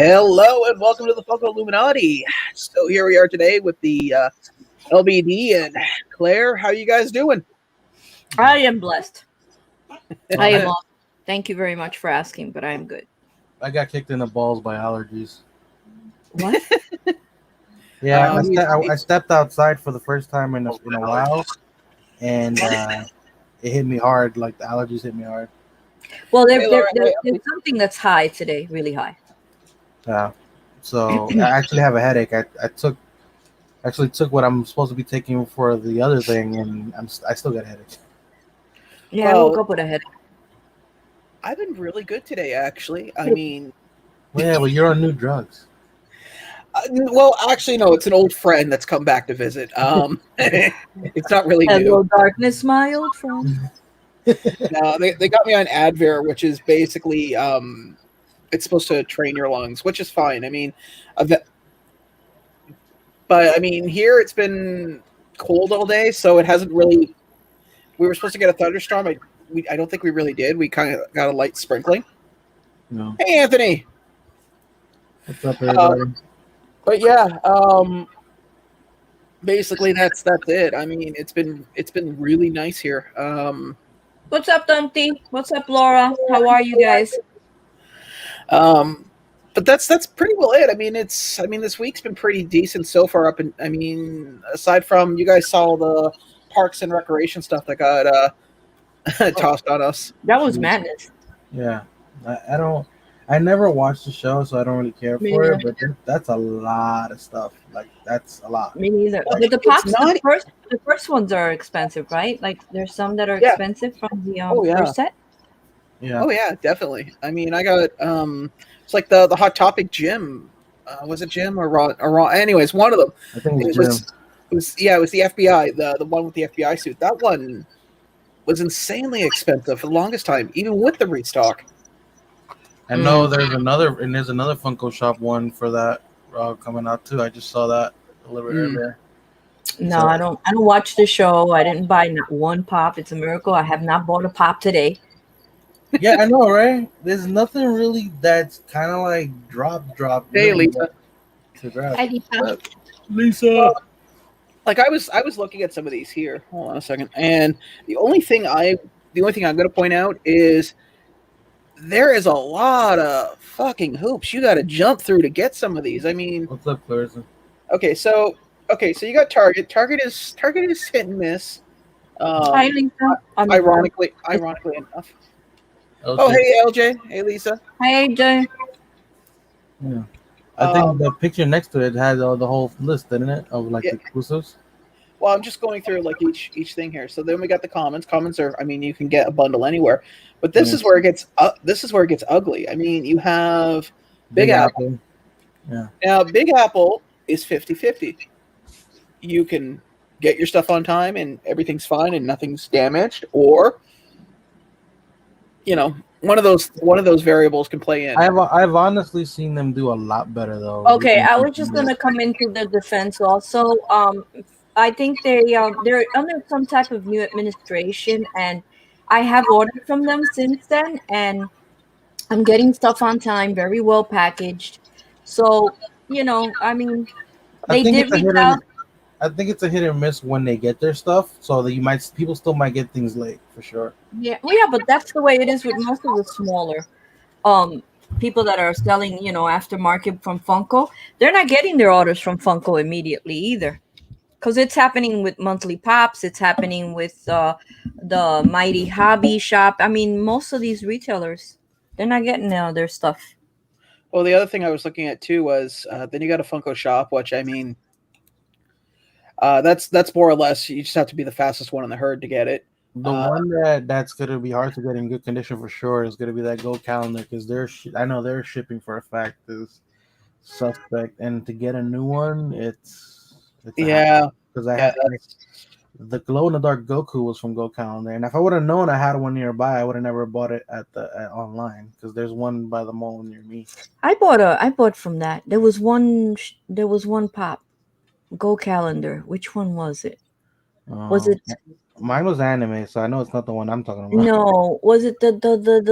Hello and welcome to the Funko Illuminati. So here we are today with the LBD and Claire. How are you guys doing? I am blessed. I am awesome. Thank you very much for asking, but I am good. I got kicked in the balls by allergies. What? Yeah, I stepped outside for the first time in a while, and it hit me hard. Like the allergies hit me hard. Well, there's something that's high today, really high. Yeah, so I actually have a headache. I took what I'm supposed to be taking for the other thing, and I still got a headache. Yeah, I woke up with a headache. I've been really good today, actually. I mean, well, yeah, but you're on new drugs. Well, actually, no. It's an old friend that's come back to visit. It's not really Hello, new. darkness, my old friend. No, they got me on Advair, which is basically it's supposed to train your lungs, which is fine. I mean, but I mean, here it's been cold all day, so it hasn't really. We were supposed to get a thunderstorm. I don't think we really did. We kind of got a light sprinkling. No. Hey, Anthony. What's up, everybody? But yeah, basically that's it. I mean, it's been really nice here. What's up, Dante? What's up, Laura? How are you guys? But that's pretty well it. I mean, this week's been pretty decent so far. Aside from you guys saw the Parks and Recreation stuff that got tossed on us. That was madness. Yeah, I never watched the show, so I don't really care for it. But that's a lot of stuff. Like that's a lot. Me neither. But the pops, the first ones are expensive, right? Like there's some that are expensive from the first set. Yeah. Oh yeah, definitely. I mean, I got it's like the Hot Topic gym. Was it Jim or Raw? Anyways, one of them. I think it was the FBI, the one with the FBI suit. That one was insanely expensive for the longest time, even with the restock. I know there's another Funko Shop one for that coming out too. I just saw that a little bit earlier. No, so, I don't watch the show. I didn't buy not one pop. It's a miracle. I have not bought a pop today. Yeah, I know, right? There's nothing really that's kind of like drop. Hey, really Lisa. To grab. Hi, Lisa. Lisa. Like I was looking at some of these here. Hold on a second. And the only thing I'm going to point out is there is a lot of fucking hoops you got to jump through to get some of these. I mean, what's up, Clarissa? Okay, so you got Target. Target is hit and miss. Hi, Lisa. Ironically enough. LJ. Oh, hey, LJ. Hey, Lisa. Hey, AJ. Yeah. I think the picture next to it has the whole list, didn't it, of like the exclusives? Well, I'm just going through like each thing here. So then we got the comments. Comments are, I mean, you can get a bundle anywhere, but this is where it gets ugly. I mean, you have Big Apple. Yeah. Now, Big Apple is 50-50. You can get your stuff on time and everything's fine and nothing's damaged, or one of those variables can play in. I've honestly seen them do a lot better though. Okay, I was just gonna come into the defense also. I think they're under some type of new administration, and I have ordered from them since then, and I'm getting stuff on time, very well packaged. So I mean, they did reach out. I think it's a hit or miss when they get their stuff, so that people still might get things late for sure. Yeah, but that's the way it is with most of the smaller people that are selling, aftermarket from Funko. They're not getting their orders from Funko immediately either, because it's happening with Monthly Pops. It's happening with the Mighty Hobby Shop. I mean, most of these retailers, they're not getting their stuff. Well, the other thing I was looking at too was then you got a Funko Shop, which I mean. That's more or less. You just have to be the fastest one in the herd to get it. The one that's going to be hard to get in good condition for sure is going to be that Go Calendar, because I know their shipping for a fact is suspect, and to get a new one, it's because the glow in the dark Goku was from Go Calendar, and if I would have known I had one nearby, I would have never bought it at online, because there's one by the mall near me. I bought from that. There was one pop. Go Calendar. Which one was it? Was it Mine was anime, so I know it's not the one I'm talking about. No, was it the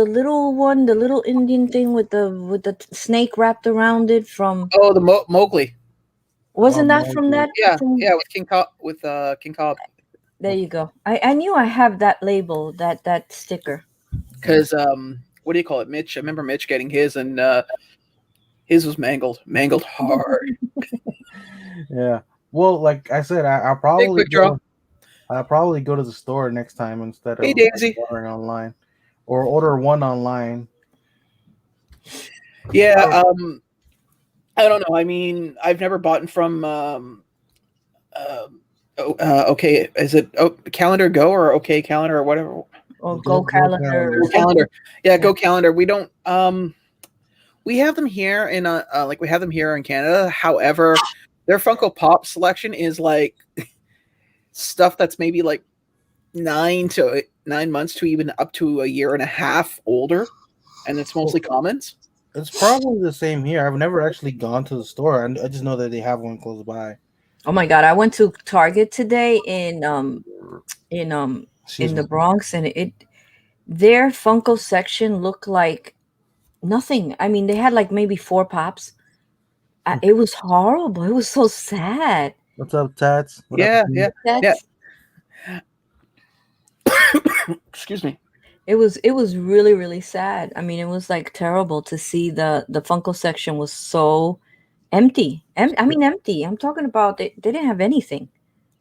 little one, the little Indian thing with the snake wrapped around it from? Oh, the Mowgli. Oh, Wasn't that from Mowgli. that? Yeah, From, yeah, with King Cobb. With King Cobb. there you go. I knew I have that label, that sticker. Because what do you call it, Mitch? I remember Mitch getting his, and his was mangled hard. Yeah. Well, like I said, I'll Big probably quick draw. go. I'll probably go to the store next time instead Hey, of Daisy. ordering online, or order one online. Yeah, Oh, I don't know. I mean, I've never bought from okay, is it Calendar Go or OK Calendar or whatever? Or go Go go Calendar or calendar. Go something. Calendar. Yeah, Yeah. Go Calendar. We don't we have them here in like we have them here in Canada. However, their Funko Pop selection is like stuff that's maybe like 9 months to even up to a year and a half older, and it's mostly commons. It's probably the same here. I've never actually gone to the store. I just know that they have one close by. Oh my God! I went to Target today in Excuse in me. the Bronx, and it their Funko section looked like nothing. I mean, they had like maybe four pops. It was horrible. It was so sad. What's up, Tats? What up? Yeah, T? yeah, yeah. That's Excuse me. it was really really sad. I mean, it was like terrible to see the Funko section was so empty. I mean, empty. I'm talking about they didn't have anything.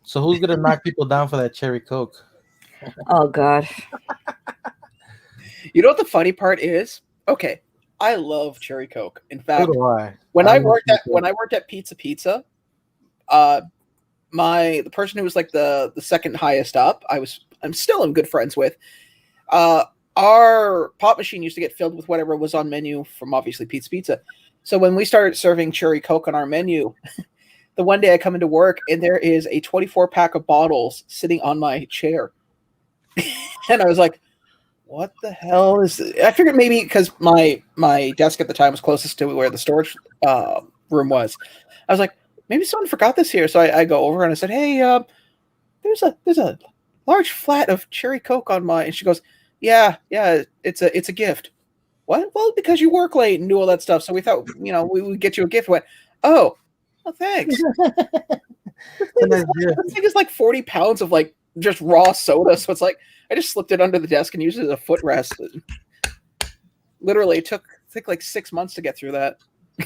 So who's gonna knock people down for that cherry coke? Oh God. You know what the funny part is? Okay, I love cherry coke. In So fact, do I. when I I love worked cherry at coke. Pizza, uh, the person who was like the second highest up, I'm still in good friends with. Uh, our pop machine used to get filled with whatever was on menu from obviously Pizza. So when we started serving cherry coke on our menu, the one day I come into work and there is a 24 pack of bottles sitting on my chair, and I was like, what the hell is this? I figured maybe because my desk at the time was closest to where the storage room was. I was like, maybe someone forgot this here. So I go over and I said, hey, there's a large flat of cherry coke on my. And she goes, yeah, it's a gift. What? Well, because you work late and do all that stuff. So we thought, we would get you a gift. I went, oh, well, thanks. It's a nice gift. This thing is like 40 pounds of like just raw soda. So it's like I just slipped it under the desk and used it as a footrest. Literally, it took I think like 6 months to get through that.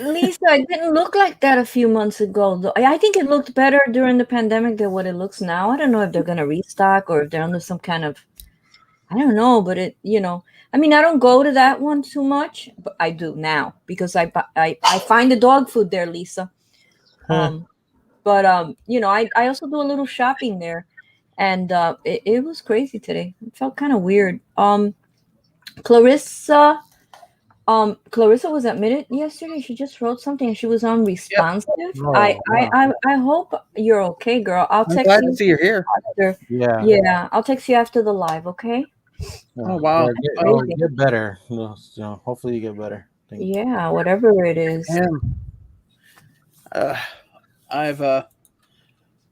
Lisa, it didn't look like that a few months ago, though. I think it looked better during the pandemic than what it looks now. I don't know if they're going to restock or if they're under some kind of, I don't know, but I mean, I don't go to that one too much, but I do now because I find the dog food there, Lisa. But I also do a little shopping there, and it was crazy today. It felt kind of weird. Clarissa. Clarissa was admitted yesterday. She just wrote something and she was Yep. unresponsive. Oh, I, I wow. I hope you're okay, girl. I'll I'm text glad to you see you're here. after. Yeah. Yeah, I'll text you after the live, okay? Oh wow. Crazy. Get better. Hopefully you get better. Yeah, whatever it is. Damn. I've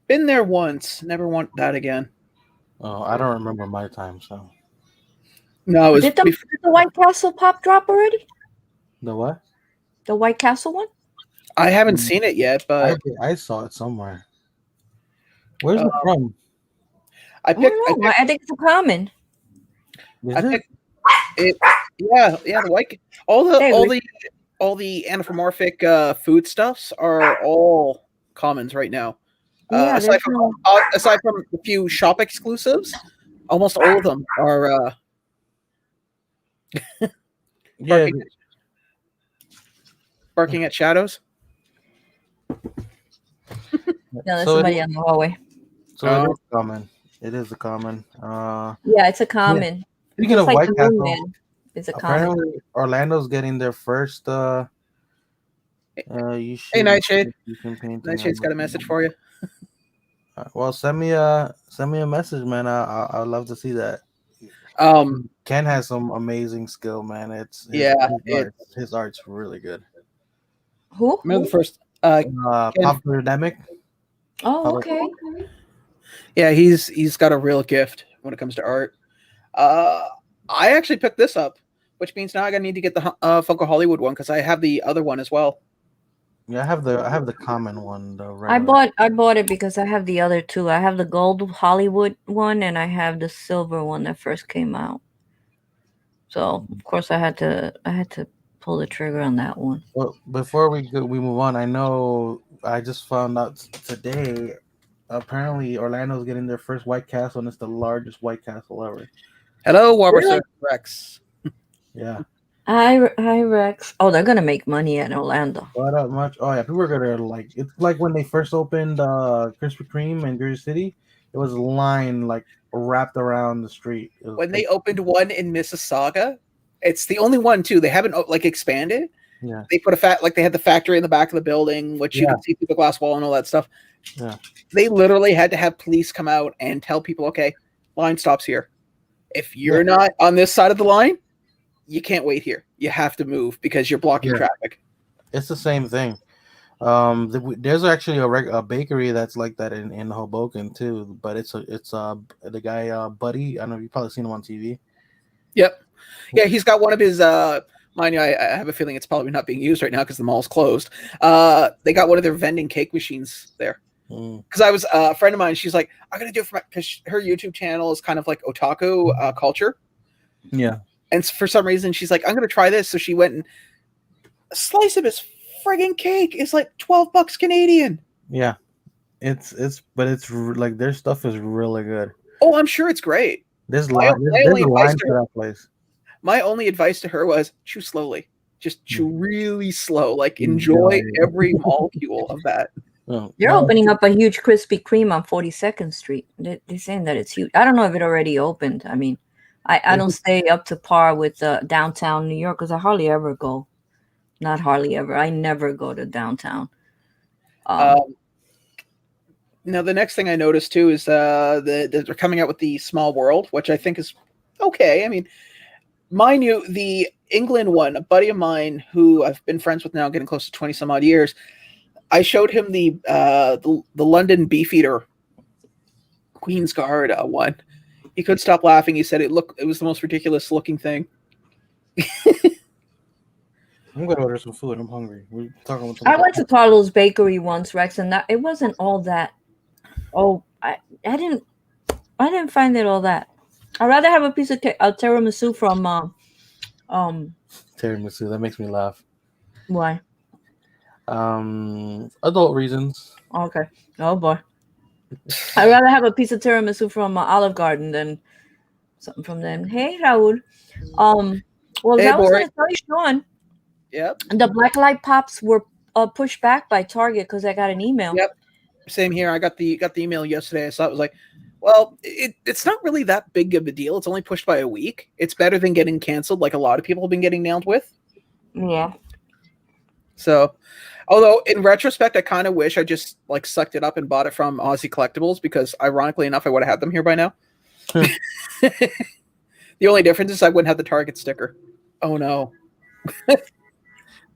been there once. Never want that again. Oh, I don't remember my time. So No, it was Did the White Castle pop drop already? the what? The White Castle one? I haven't seen it yet, but I saw it somewhere. Where's it uh, from? I I picked. I don't know. picked. I think it's a common. Is I it? picked it. Yeah, the white. All the There all we the all the anthropomorphic foodstuffs are all commons right now. Yeah, Aside there's from no. aside from a few shop exclusives, almost all of them are Yeah. barking, barking at shadows. No, there's So somebody on the hallway. it is common. It is a common. Yeah, it's a common. Speaking Just of like White the Moon Castle, Man is a common. apparently Orlando's getting their first you Hey, should Nightshade. you can paint Nightshade's got a message for you. Well, send me a message, man. I'd love to see that. Ken has some amazing skill, man. His art's really good. Who? Remember the first Pop Epidemic. Oh, okay. Yeah, he's got a real gift when it comes to art. Uh, I actually picked this up, which means now I need to get the Funko Hollywood one because I have the other one as well. Yeah, I have the common one, the I regular. bought it because I have the other two. I have the gold Hollywood one and I have the silver one that first came out. So of course I had to pull the trigger on that one. Well, before we move on, I know I just found out today. Apparently, Orlando's getting their first White Castle, and it's the largest White Castle ever. Hello, Really? Warburton Rex. Yeah. Hi Rex. Oh, they're gonna make money at Orlando. Not that much. Oh yeah, people are gonna like. It's like when they first opened Krispy Kreme in Jersey City. It was a line like wrapped around the street. It was When they crazy. opened one in Mississauga, it's the only one too. They haven't like expanded. Yeah. They put they had the factory in the back of the building, which you Yeah. can see through the glass wall and all that stuff. Yeah. They literally had to have police come out and tell people, okay, line stops here. If you're not on this side of the line, you can't wait here. You have to move because you're blocking traffic. It's the same thing. There's actually a bakery that's like that in Hoboken too, but it's the guy Buddy. I don't know, you've probably seen him on TV. Yep. Yeah, he's got one of his mind you, I have a feeling it's probably not being used right now because the mall's closed. They got one of their vending cake machines there. Because I was a friend of mine, she's like, I'm gonna do it for because her YouTube channel is kind of like otaku culture. Yeah. And for some reason, she's like, I'm gonna try this. So she went and a slice of his friggin' cake is like $12 Canadian. Yeah, but it's like their stuff is really good. Oh, I'm sure it's great. There's a line for that place. My only advice to her was chew slowly. Just chew really slow. Like enjoy every molecule of that. You're opening up a huge Krispy Kreme on 42nd Street. They're saying that it's huge. I don't know if it already opened. I mean, I don't stay up to par with downtown New York because I hardly ever go. Not hardly ever. I never go to downtown. Now, the next thing I noticed too is they're coming out with the Small World, which I think is okay. I mean, mind you, the England one, a buddy of mine who I've been friends with now, getting close to 20 some odd years, I showed him the London Beefeater Queen's Guard one. He couldn't stop laughing. He said it was the most ridiculous looking thing. I'm gonna order some food. I'm hungry. We're talking about I went to Carlo's Bakery once, Rex, and it wasn't all that. Oh, I didn't find it all that. I'd rather have a piece of tiramisu from tiramisu. That makes me laugh. Why? Adult reasons. Okay. Oh boy. I'd rather have a piece of tiramisu from Olive Garden than something from them. Hey, Raul. Well, Hey, that was Bori. going to tell you, Sean. Yep. The Black Light Pops were pushed back by Target because I got an email. Yep. Same here. I got the email yesterday. I saw it was like, well, it's not really that big of a deal. It's only pushed by a week. It's better than getting canceled, like a lot of people have been getting nailed with. Yeah. So, although in retrospect, I kind of wish I just like sucked it up and bought it from Aussie Collectibles because, ironically enough, I would have had them here by now. The only difference is I wouldn't have the Target sticker. Oh no.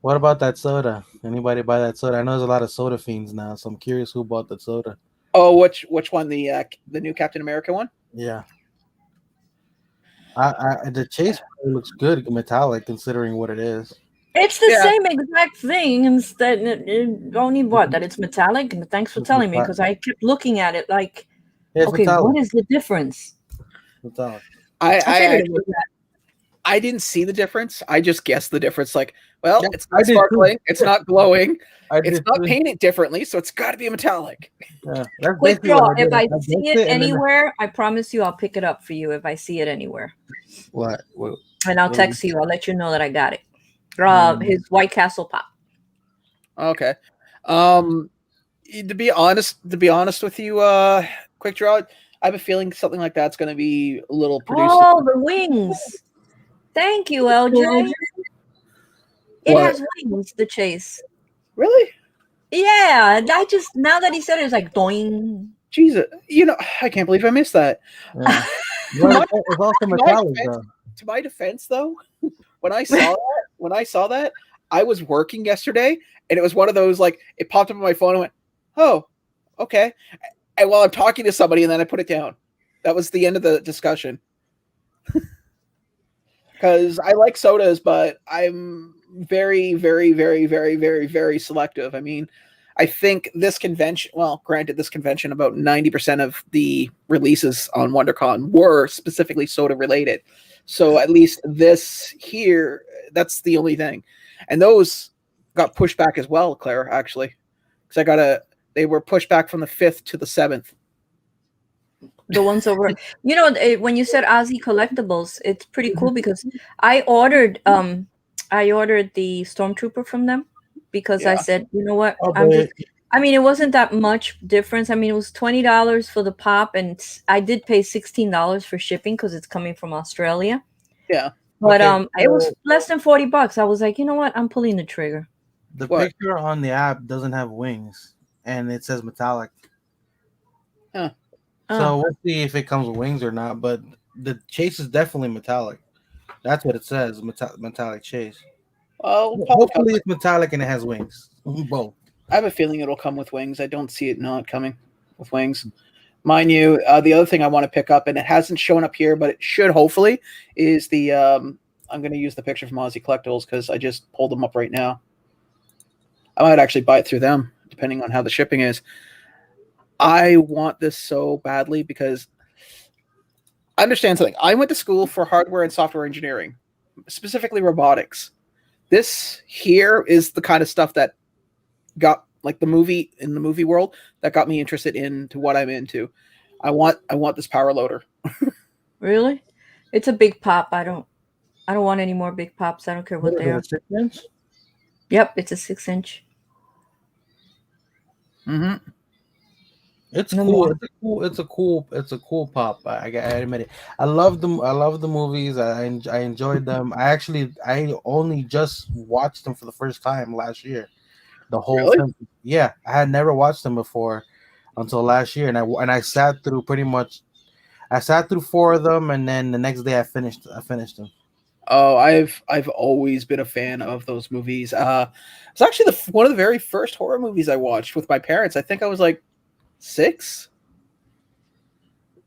What about that soda? Anybody buy that soda? I know there's a lot of soda fiends now, so I'm curious who bought the soda. Oh, which one? The new Captain America one? Yeah. The chase looks good, metallic, considering what it is. It's the same exact thing. Instead, only what that it's metallic. And thanks for telling me because I kept looking at it like, okay, metallic. What is the difference? Metallic. I didn't see the difference. I just guessed the difference. Like, well, it's not sparkling, it's not glowing, it's not painted differently, so it's got to be metallic. Yeah, quick draw. If I see it anywhere, I promise you, I'll pick it up for you if I see it anywhere. What? And I'll text you. I'll let you know that I got it. His White Castle pop. Okay. To be honest with you, quick draw. I have a feeling something like that's going to be a little produced. Oh, the wings. Thank you, LJ. It has wings, the chase. Really? Yeah. I just, now that he said it, it's like doing. Jesus. I can't believe I missed that. Yeah. It's also metallic, though. To my defense, though, when I saw that, I was working yesterday, and it was one of those, like, it popped up on my phone and went, oh, okay. while I'm talking to somebody, and then I put it down. That was the end of the discussion. Because I like sodas, but I'm very, very, very, very, very, very selective. I mean, I think this convention, well, granted, this convention, about 90% of the releases on WonderCon were specifically soda related. So at least this here, that's the only thing. And those got pushed back as well, Claire, actually. Because they were pushed back from the 5th to the 7th. The ones over, when you said Ozzy collectibles, it's pretty cool because I ordered the Stormtrooper from them because I said, you know what, I mean, it wasn't that much difference. I mean, it was $20 for the pop, and I did pay $16 for shipping because it's coming from Australia. Yeah, but it was less than $40. I was like, you know what, I'm pulling the trigger. The picture on the app doesn't have wings, and it says metallic. Huh. So we'll see if it comes with wings or not. But the chase is definitely metallic. That's what it says, metallic chase. Well, hopefully it's metallic and it has wings. Both. I have a feeling it'll come with wings. I don't see it not coming with wings. Mind you, the other thing I want to pick up, and it hasn't shown up here, but it should hopefully, is the I'm going to use the picture from Aussie Collectibles because I just pulled them up right now. I might actually buy it through them, depending on how the shipping is. I want this so badly because I understand something. I went to school for hardware and software engineering, specifically robotics. This here is the kind of stuff that got, like, in the movie world, that got me interested into what I'm into. I want this power loader. Really? It's a big pop. I don't want any more big pops. I don't care what they are. 6-inch? Yep, it's a 6-inch. Mm-hmm. It's cool. It's a cool pop. I admit it. I love them. I love the movies. I enjoyed them. I only just watched them for the first time last year. The whole film. Yeah, I had never watched them before until last year, and I sat through pretty much. I sat through 4 of them, and then the next day I finished them. Oh, I've always been a fan of those movies. It's actually one of the very first horror movies I watched with my parents. I think I was like 6.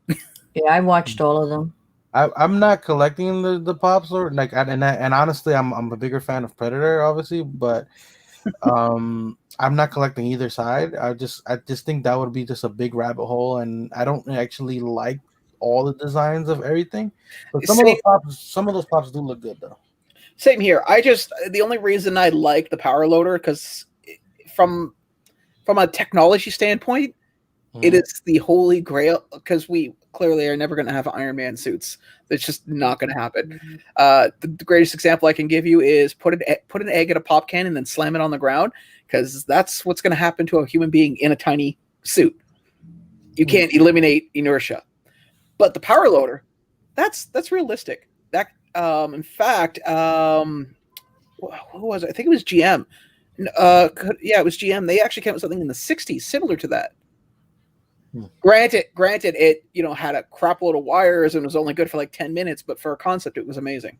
Yeah, I watched all of them. I'm not collecting the pops, or like, and honestly, I'm a bigger fan of Predator, obviously, but I'm not collecting either side. I just think that would be just a big rabbit hole, and I don't actually like all the designs of everything. But some of those pops do look good though. Same here. The only reason I like the power loader, because from a technology standpoint, it is the holy grail, because we clearly are never going to have Iron Man suits. It's just not going to happen. The greatest example I can give you is put an egg in a pop can and then slam it on the ground, because that's what's going to happen to a human being in a tiny suit. You can't eliminate inertia. But the power loader, that's realistic. That in fact, who was it? I think it was GM. Yeah, it was GM. They actually came up with something in the 60s similar to that. Granted, it had a crap load of wires and was only good for like 10 minutes, but for a concept, it was amazing.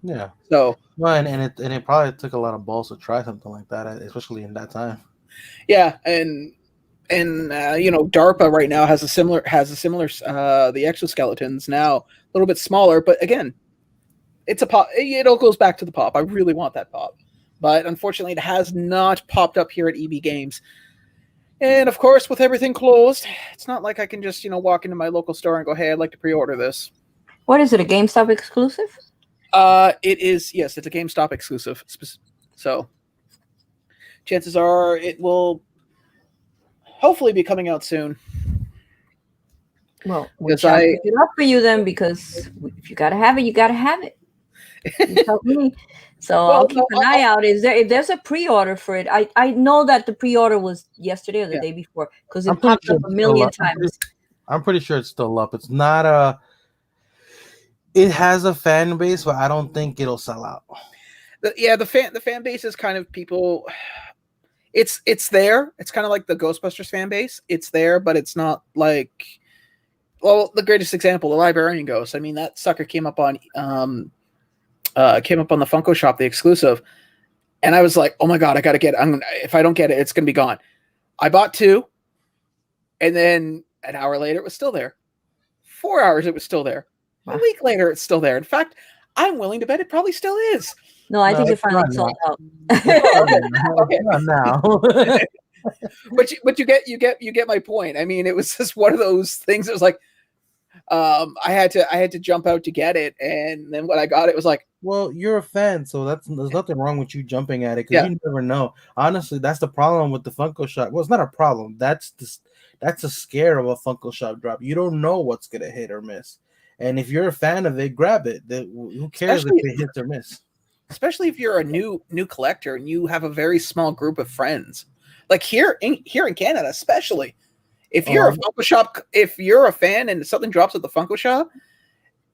Yeah. So well, and it probably took a lot of balls to try something like that, especially in that time. Yeah, and DARPA right now has a similar the exoskeletons now a little bit smaller, but again, it's a pop. It all goes back to the pop. I really want that pop, but unfortunately, it has not popped up here at EB Games. And of course, with everything closed, it's not like I can just walk into my local store and go, "Hey, I'd like to pre-order this." What is it? A GameStop exclusive? It is. Yes, it's a GameStop exclusive. So chances are it will hopefully be coming out soon. Well, we'll pick it up for you then, because if you gotta have it, you gotta have it. You tell me. So I'll keep an eye out. If there's a pre-order for it, I know that the pre-order was yesterday or the day before, because it popped up a million times. I'm pretty sure it's still up. It's not it has a fan base, but I don't think it'll sell out. The fan base is kind of people. It's there. It's kind of like the Ghostbusters fan base. It's there, but it's not like. Well, the greatest example, the Librarian Ghost. I mean, that sucker came up on the Funko Shop, the exclusive, and I was like, "Oh my god, I gotta get it! If I don't get it, it's gonna be gone." I bought 2, And then an hour later, it was still there. 4 hours, it was still there. Wow. A week later, it's still there. In fact, I'm willing to bet it probably still is. No, I think it it's finally not sold out. Okay. Not now. But you get my point. I mean, it was just one of those things. It was like, I had to jump out to get it, and then when I got it was like, Well, you're a fan, so there's nothing wrong with you jumping at it because Yeah. you never know. Honestly, that's the problem with the Funko Shop. Well, it's not a problem. That's a scare of a Funko Shop drop. You don't know what's gonna hit or miss. And if you're a fan of it, grab it. Who cares Especially- if it hits or miss? especially if you're a new collector and you have a very small group of friends, like here in Canada, especially if you're a Funko Shop, if you're a fan and something drops at the Funko Shop,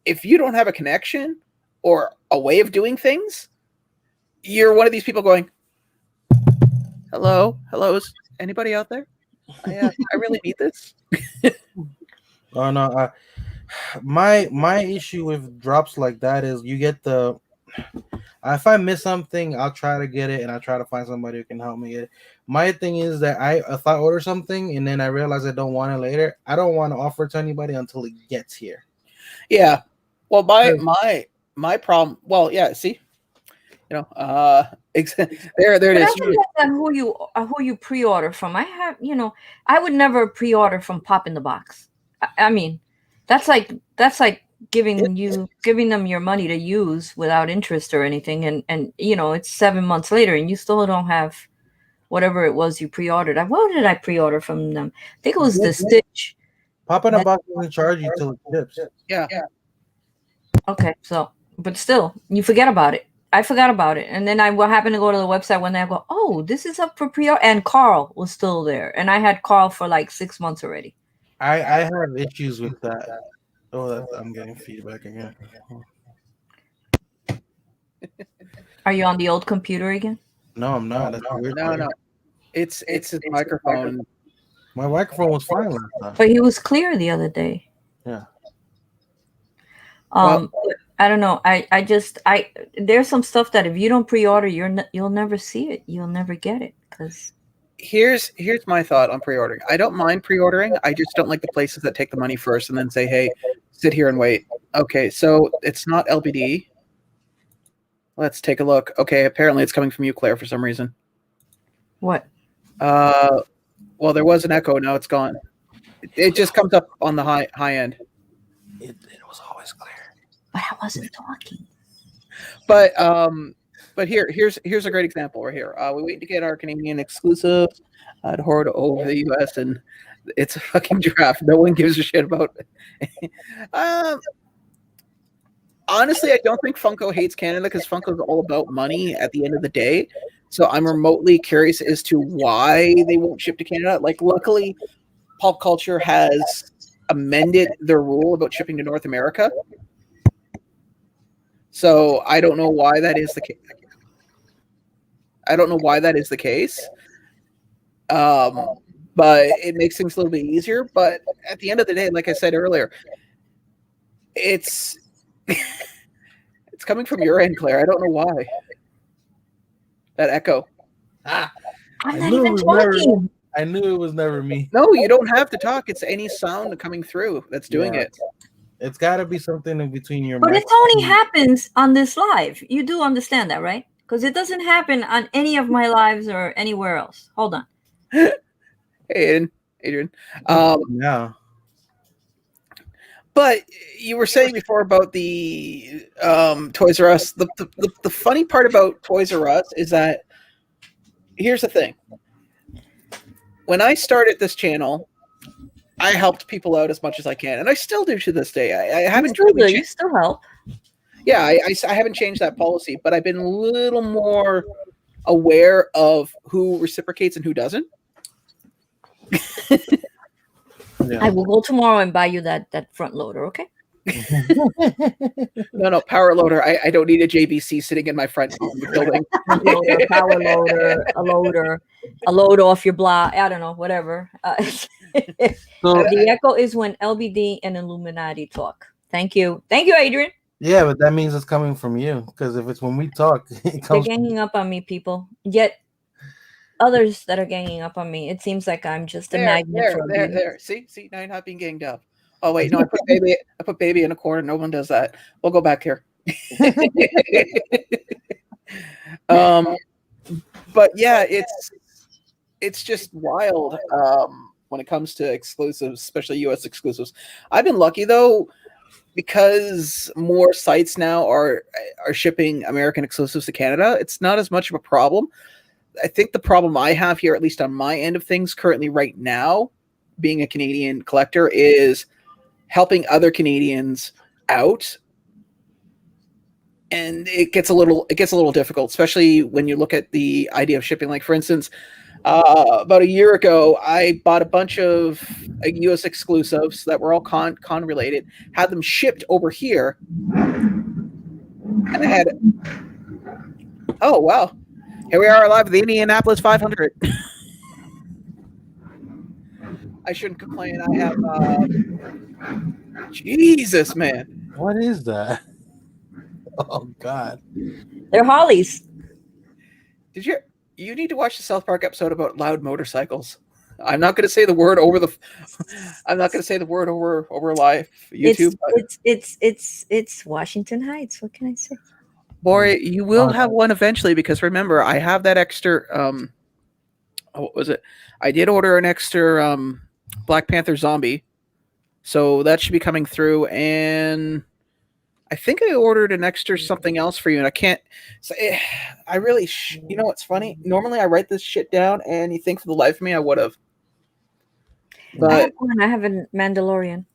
if you don't have a connection or a way of doing things, you're one of these people going, hello, is anybody out there? I really need this. Oh no, my issue with drops like that is you get the. If I miss something, I'll try to get it, and I'll try to find somebody who can help me get it. My thing is that if I order something and then I realize I don't want it later, I don't want to offer it to anybody until it gets here. Yeah. Well, my problem. Well, yeah. See, there it But is. I think that's on who you pre-order from. I have, I would never pre-order from Pop in the Box. I mean, that's like giving them your money to use without interest or anything, and it's 7 months later and you still don't have whatever it was you pre-ordered. What did I pre-order from them? I think it was the Stitch. Pop in a Box doesn't charge you till it ships. Yeah. Okay, so but still, you forget about it. I forgot about it, and then I happened to go to the website one day. I go, "Oh, this is up for pre-order," and Carl was still there, and I had Carl for like 6 months already. I have issues with that. Oh, I'm getting feedback again. Are you on the old computer again? No, I'm not. That's weird. No. It's his microphone. My microphone was fine last time. But he was clear the other day. Yeah. Well- I don't know. I there's some stuff that if you don't pre-order, you'll never see it. You'll never get it because. Here's my thought on pre-ordering. I don't mind pre-ordering. I just don't like the places that take the money first and then say, "Hey, sit here and wait." Okay, so it's not LBD. Let's take a look. Okay, apparently it's coming from you, Claire, for some reason. What? Well, there was an echo. Now it's gone. It just comes up on the high end. It was always clear. But I wasn't talking. But here's a great example right here. We wait to get our Canadian exclusive to hoard over the US, and it's a fucking draft. No one gives a shit about it. Honestly, I don't think Funko hates Canada because Funko is all about money at the end of the day. So I'm remotely curious as to why they won't ship to Canada. Like, luckily, pop culture has amended their rule about shipping to North America. So I don't know why that is the case. But it makes things a little bit easier. But at the end of the day, like I said earlier, it's it's coming from your end, Claire. I don't know why. That echo. I'm I not knew even it was never- talking. I knew it was never me. No, you don't have to talk. It's any sound coming through that's doing Yeah. it. It's got to be something in between your. But it microphone. only happens on this live. You do understand that, right? Because it doesn't happen on any of my lives or anywhere else. Hold on. Hey, Adrian. Yeah. But you were saying before about the Toys R Us. The funny part about Toys R Us is that here's the thing. When I started this channel, I helped people out as much as I can, and I still do to this day. I haven't really You still help. Yeah, I haven't changed that policy, but I've been a little more aware of who reciprocates and who doesn't. Yeah. I will go tomorrow and buy you that front loader, okay? No, power loader. I don't need a JBC sitting in my front building. Loader, power loader, a load off your block. I don't know, whatever. So, The echo is when LBD and Illuminati talk. Thank you, Adrian. yeah, but that means it's coming from you because if it's when we talk, it They're comes. ganging up on me, people. Yet others that are ganging up on me. It seems like I'm just a magnet for abuse. There. See, now you're not being ganged up. Oh wait, no, I put baby in a corner. No one does that. We'll go back here. But yeah, it's just wild when it comes to exclusives, especially US exclusives. I've been lucky though, because more sites now are shipping American exclusives to Canada. It's not as much of a problem. I think the problem I have here, at least on my end of things currently right now, being a Canadian collector, is helping other Canadians out. And it gets a little difficult, especially when you look at the idea of shipping. Like, for instance, about a year ago, I bought a bunch of US exclusives that were all con related, had them shipped over here, and I had, oh wow, here we are live at the Indianapolis 500. I shouldn't complain. I have, Jesus, man. What is that? Oh God. They're Hollies. Did you need to watch the South Park episode about loud motorcycles? I'm not going to say the word over I'm not going to say the word over live YouTube. It's Washington Heights. What can I say? Boy, you will have one eventually, because remember, I have that extra. What was it? I did order an extra Black Panther zombie, so that should be coming through. And I think I ordered an extra something else for you, and I can't. So I really, you know what's funny? Normally, I write this shit down, and you think for the life of me, I would have. But I have a Mandalorian.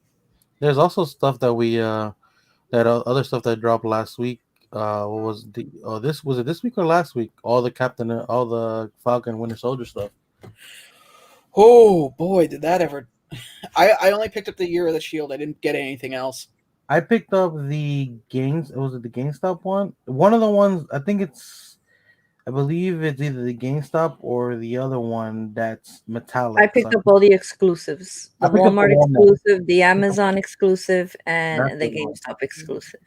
There's also stuff that we other stuff that dropped last week. What was this week or last week? All the Falcon Winter Soldier stuff. Oh boy, did that ever! I only picked up the Year of the Shield. I didn't get anything else. I picked up the games. Was it the GameStop one? One of the ones. I believe it's either the GameStop or the other one that's metallic. I picked up all the exclusives: the Walmart exclusive, the Amazon exclusive, and the GameStop exclusive.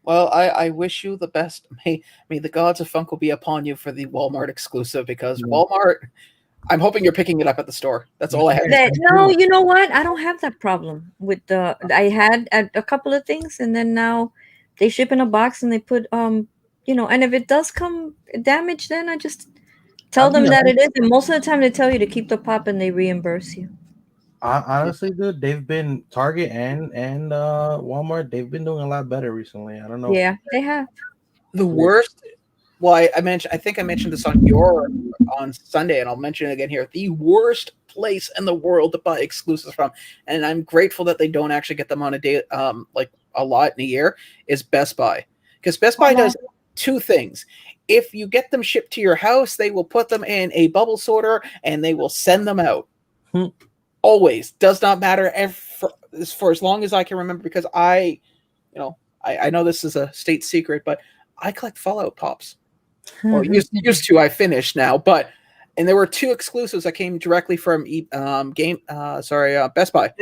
Well, I wish you the best. May the gods of Funko be upon you for the Walmart exclusive, because Walmart. I'm hoping you're picking it up at the store. That's all I have. No, you know what? I don't have that problem with the. I had a couple of things, and then now they ship in a box and they put and if it does come damaged, then I just tell them that it is. And most of the time, they tell you to keep the pop and they reimburse you. Honestly, dude, they've been Target and Walmart. They've been doing a lot better recently. I don't know. Yeah, they have. The worst. Well, I think I mentioned this on Sunday, and I'll mention it again here. The worst place in the world to buy exclusives from, and I'm grateful that they don't actually get them on a day, like a lot in a year, is Best Buy. Because Best Buy does two things. If you get them shipped to your house, they will put them in a bubble sorter and they will send them out. Always. Does not matter for as long as I can remember, because I know this is a state secret, but I collect Fallout Pops. Well, used to. I finished now, and there were two exclusives that came directly from Best Buy,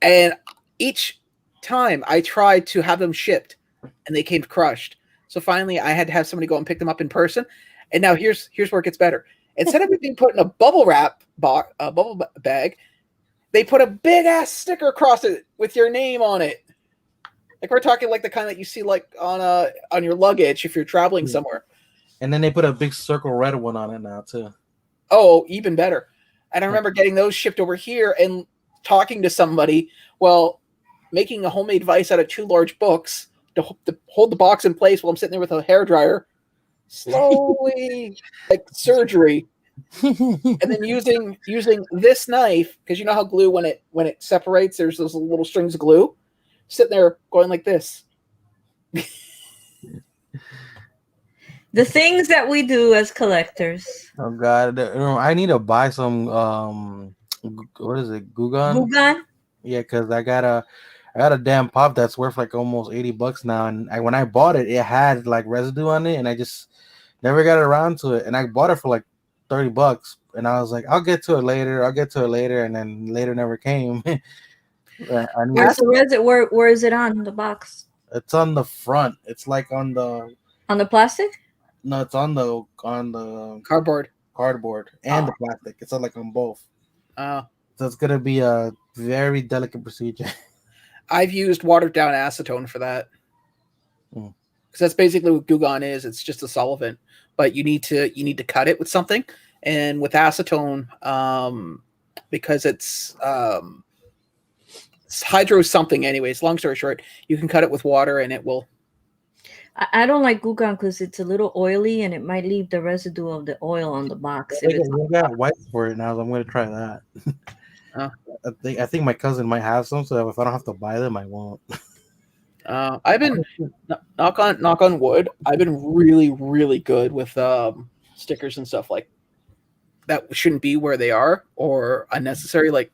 and each time I tried to have them shipped, and they came crushed. So finally, I had to have somebody go and pick them up in person. And now here's where it gets better. Instead of it being put in a bubble wrap bubble bag, they put a big ass sticker across it with your name on it. Like, we're talking like the kind that you see like on your luggage if you're traveling somewhere. And then they put a big circle red one on it now too. Oh, even better. And I remember getting those shipped over here and talking to somebody, making a homemade vise out of 2 large books to hold the box in place while I'm sitting there with a hairdryer, slowly, like surgery. And then using this knife, because you know how glue, when it separates, there's those little strings of glue, sitting there going like this. The things that we do as collectors. Oh God, I need to buy some. What is it? Gugan. Gugan. Yeah, because I got a damn pop that's worth like almost $80 now, and when I bought it, it had like residue on it, and I just never got around to it, and I bought it for like $30, and I was like, I'll get to it later, and then later never came. Where is it on the box? It's on the front. It's like on the plastic. No, it's on the cardboard. cardboard and the plastic. It's like on both. Uh, So it's gonna be a very delicate procedure. I've used watered down acetone for that. Mm. Because that's basically what Glugon is. It's just a solvent, but you need to cut it with something. And with acetone, because it's hydro something. Anyways, long story short, you can cut it with water, and it will. I don't like Glugon because it's a little oily and it might leave the residue of the oil on the box. If it's I got white for it now, so I'm gonna try that. Oh. I think my cousin might have some, so if I don't have to buy them, I won't. I've been knock on wood. I've been really, really good with stickers and stuff like that. Shouldn't be where they are or unnecessary, like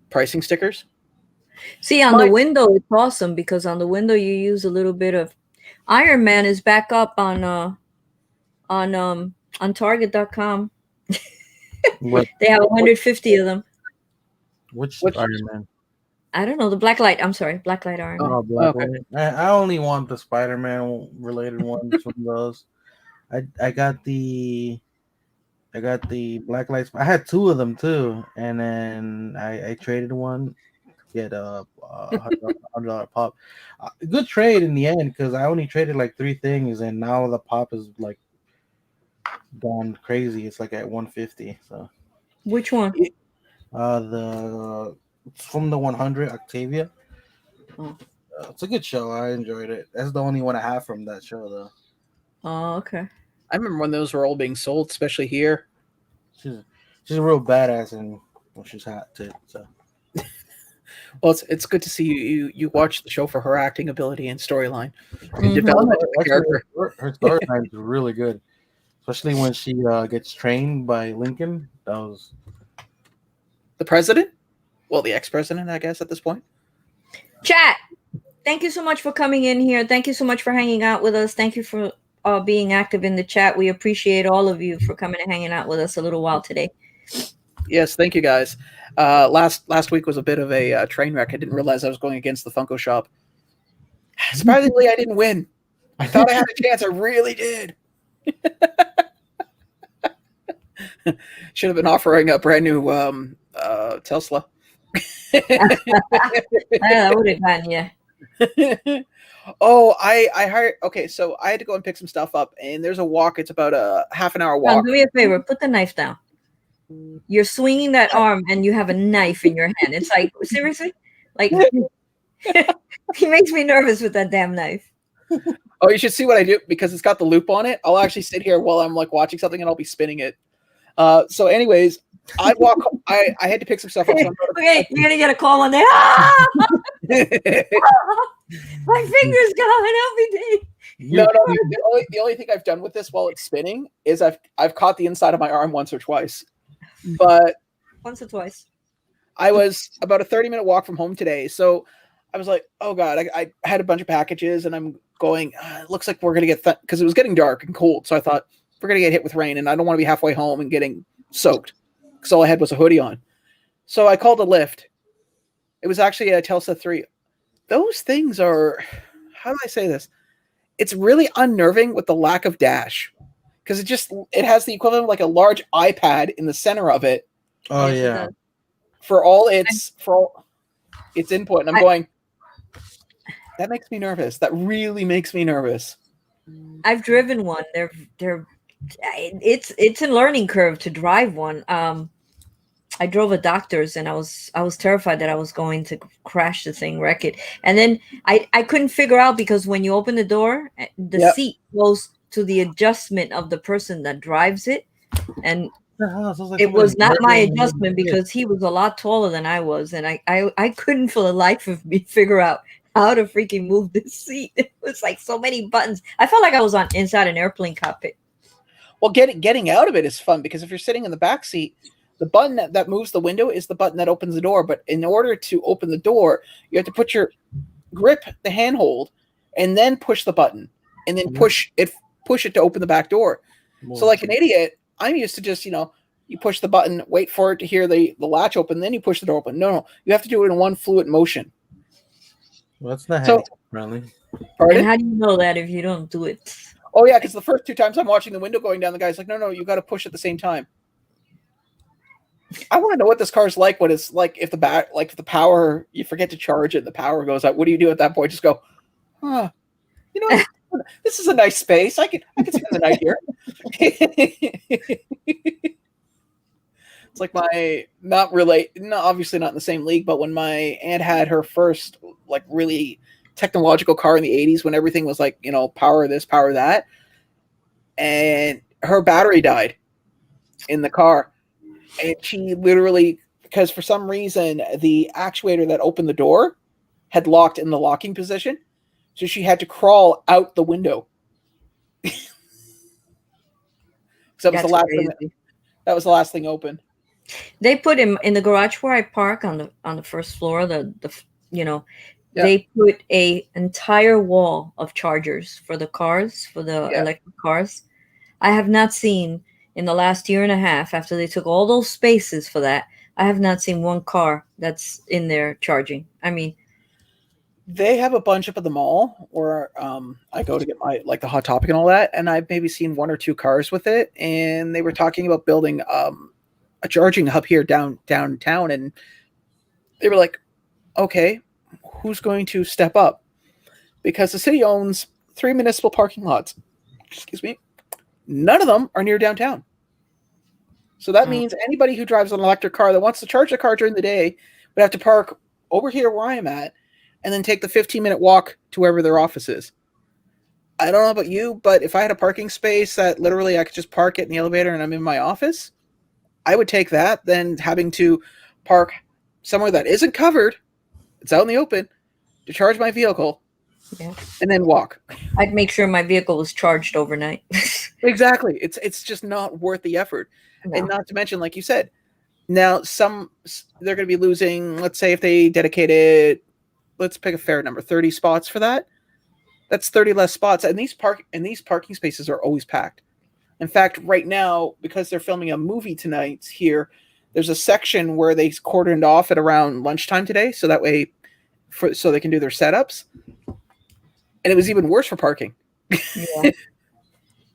pricing stickers. See, on the window, it's awesome because on the window you use a little bit of Iron Man is back up on Target.com. They have 150 of them. Which Iron Man? I don't know, the Blacklight. I'm sorry, Blacklight Iron Man. Oh, Blacklight. Okay. I only want the Spider-Man related ones from those. I got the Blacklights. I had two of them too, and then I traded one. Get a $100 pop. Good trade in the end because I only traded like 3 things, and now the pop is like gone crazy. It's like at 150. So which one? From the 100 Octavia. Oh. It's a good show. I enjoyed it. That's the only one I have from that show though. Oh, okay. I remember when those were all being sold, especially here. She's a real badass, and she's hot too. So. Well, it's good to see you watch the show for her acting ability and storyline and development of the character. Her storyline is really good, especially when she gets trained by Lincoln. That was the president. Well, the ex-president, I guess, at this point. Chat. Thank you so much for coming in here. Thank you so much for hanging out with us. Thank you for being active in the chat. We appreciate all of you for coming and hanging out with us a little while today. Yes, thank you guys. Last week was a bit of a train wreck. I didn't realize I was going against the Funko shop. Surprisingly, I didn't win. I thought I had a chance. I really did. Should have been offering a brand new Tesla. That would have gone, yeah. Oh, I hired. Okay, so I had to go and pick some stuff up, and there's a walk. It's about a half an hour walk. Now, do me a favor. Put the knife down. You're swinging that arm, and you have a knife in your hand. It's like, seriously? Like, he makes me nervous with that damn knife. Oh, you should see what I do because it's got the loop on it. I'll actually sit here while I'm like watching something, and I'll be spinning it. So, anyways, I walk. I had to pick some stuff up. So okay, you're gonna get a call on there. Ah! My finger's gone. Help me, Dave. No. The only thing I've done with this while it's spinning is I've caught the inside of my arm once or twice. But once or twice. I was about a 30-minute walk from home today, so I was like, "Oh God!" I had a bunch of packages, and I'm going. It looks like we're gonna get because it was getting dark and cold. So I thought we're gonna get hit with rain, and I don't want to be halfway home and getting soaked because all I had was a hoodie on. So I called a Lyft. It was actually a Tesla 3. Those things are, how do I say this? It's really unnerving with the lack of dash because it has the equivalent of like a large iPad in the center of it. Oh yeah. For all its input, and I'm going. That makes me nervous. That really makes me nervous. I've driven one. It's a learning curve to drive one. I drove a doctor's, and I was terrified that I was going to crash the thing, wreck it. And then I couldn't figure out because when you open the door, the seat goes to the adjustment of the person that drives it, and it was not my adjustment because he was a lot taller than I was, and I couldn't for the life of me figure out how to freaking move this seat. It was like so many buttons. I felt like I was inside an airplane cockpit. Well, getting out of it is fun because if you're sitting in the back seat, the button that moves the window is the button that opens the door. But in order to open the door, you have to put your grip the handhold and then push the button and then push it to open the back door. So like an idiot, I'm used to just, you push the button, wait for it to hear the latch open, then you push the door open. No, you have to do it in one fluid motion. Well, that's not friendly. And how do you know that if you don't do it? Oh yeah, because the first 2 times I'm watching the window going down, the guy's like, no, you got to push at the same time. I want to know what this car's like. What it's like if if the power, you forget to charge it, and the power goes out. What do you do at that point? Just go, huh? You know, this is a nice space. I could spend the night here. It's like obviously not in the same league, but when my aunt had her first like really technological car in the 80s, when everything was like, power this, power that, and her battery died in the car, and she literally, because for some reason the actuator that opened the door had locked in the locking position, so she had to crawl out the window. So That's crazy. that was the last thing open. They put him in the garage where I park on the first floor. Yeah. They put a entire wall of chargers for the cars, for the Yeah. electric cars. I have not seen in the last year and a half, after they took all those spaces for that, I have not seen one car that's in there charging. I mean, they have a bunch up at the mall where I go to get my like the Hot Topic and all that, and I've maybe seen 1 or 2 cars with it, and they were talking about building a charging hub here downtown, and they were like, okay, who's going to step up? Because the city owns 3 municipal parking lots. Excuse me. None of them are near downtown. So that means anybody who drives an electric car that wants to charge the car during the day would have to park over here where I am at and then take the 15-minute walk to wherever their office is. I don't know about you, but if I had a parking space that literally I could just park it in the elevator and I'm in my office, I would take that than having to park somewhere that isn't covered, it's out in the open, to charge my vehicle, and then walk. I'd make sure my vehicle was charged overnight. Exactly. It's just not worth the effort. No. And not to mention, like you said, now they're going to be losing, let's say if they dedicated, let's pick a fair number, 30 spots for that. That's 30 less spots. And these parking spaces are always packed. In fact, right now, because they're filming a movie tonight here, there's a section where they cordoned off at around lunchtime today, so that way, so they can do their setups. And it was even worse for parking. Yeah.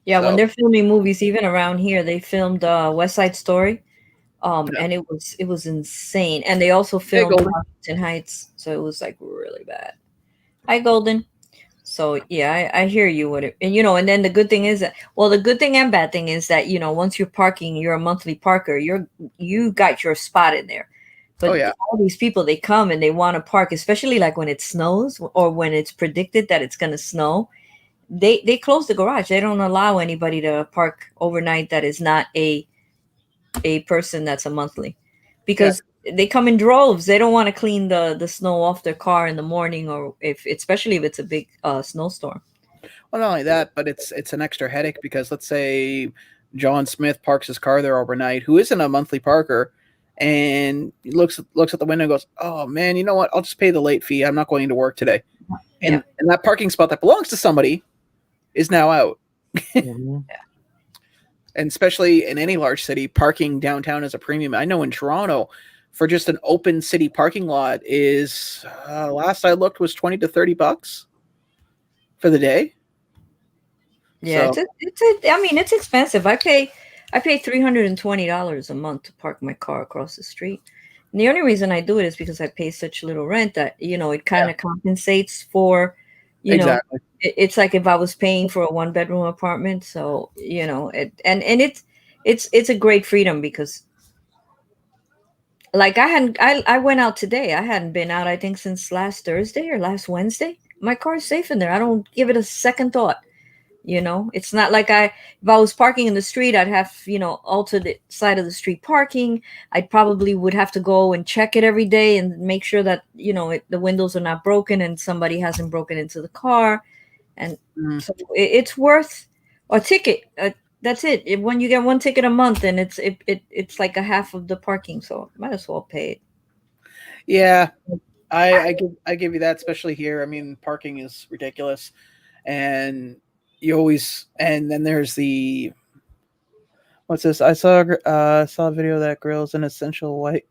Yeah, so, when they're filming movies, even around here, they filmed West Side Story, and it was insane. And they also filmed Washington Heights, so it was like really bad. Hi, Golden. So yeah, I hear you with it, and and then the good thing is that, well, the good thing and bad thing is that once you're parking, you're a monthly parker, you got your spot in there. But all these people, they come and they want to park, especially like when it snows or when it's predicted that it's going to snow. They close the garage. They don't allow anybody to park overnight that is not a person that's a monthly, because they come in droves. They don't want to clean the snow off their car in the morning, or especially if it's a big snowstorm. Well, not only that, but it's an extra headache, because let's say John Smith parks his car there overnight, who isn't a monthly parker, and he looks at the window and goes, "Oh man, you know what? I'll just pay the late fee. I'm not going to work today." And that parking spot that belongs to somebody is now out. Mm-hmm. And especially in any large city, parking downtown is a premium. I know in Toronto, for just an open city parking lot is, last I looked, was $20 to $30 for the day. Yeah, so, it's expensive. I pay $320 a month to park my car across the street. And the only reason I do it is because I pay such little rent that it kind of compensates for, exactly. It's like if I was paying for a 1-bedroom apartment. So it's a great freedom, because like I went out today. I hadn't been out, I think, since last Thursday or last Wednesday. My car's safe in there. I don't give it a second thought. It's not like if I was parking in the street, I'd have, alternate side of the street parking. I probably would have to go and check it every day and make sure that, the windows are not broken and somebody hasn't broken into the car. And so it's worth a ticket. That's it. When you get 1 ticket a month, and it's like a half of the parking. So might as well pay it. Yeah, I give you that, especially here. I mean, parking is ridiculous. And you always, and then there's the, what's this? I saw a video that grills an essential white.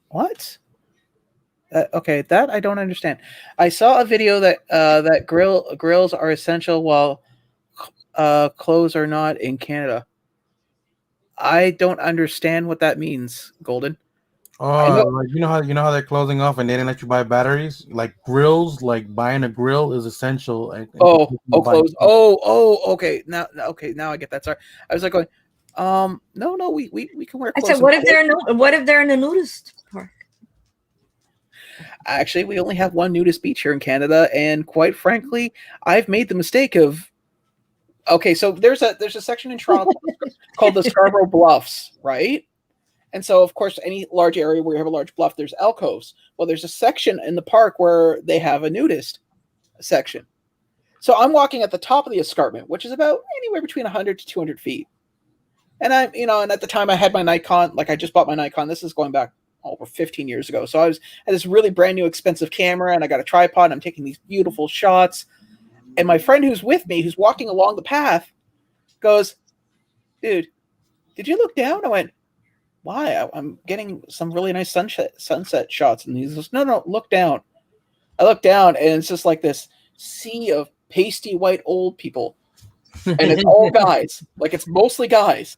What? Okay, that I don't understand. I saw a video that that grills are essential while clothes are not in Canada. I don't understand what that means, Golden. I Oh, know. like you know how they're closing off and they didn't let you buy batteries. Like grills, like buying a grill is essential in Oh, comparison to oh, buying clothes. food. Okay. Okay, now I get that. Sorry, I was like going. No, no, we can wear I said, clothes. In public. what if they're in a nudist park? Actually, we only have one nudist beach here in Canada, and quite frankly, I've made the mistake of. Okay, so there's a section in Toronto called the Scarborough Bluffs, right? And so, of course, any large area where you have a large bluff, there's alcoves. Well, there's a section in the park where they have a nudist section. So I'm walking at the top of the escarpment, which is about anywhere between 100 to 200 feet. And and at the time I had my Nikon, like I just bought my Nikon. This is going back over 15 years ago. So I had this really brand new expensive camera, and I got a tripod, and I'm taking these beautiful shots. And my friend who's with me, who's walking along the path, goes, "Dude, did you look down?" I went, "Why? I'm getting some really nice sunset shots." And he goes, "No, no, look down." I look down, and it's just like this sea of pasty white old people, and it's all guys. Like it's mostly guys.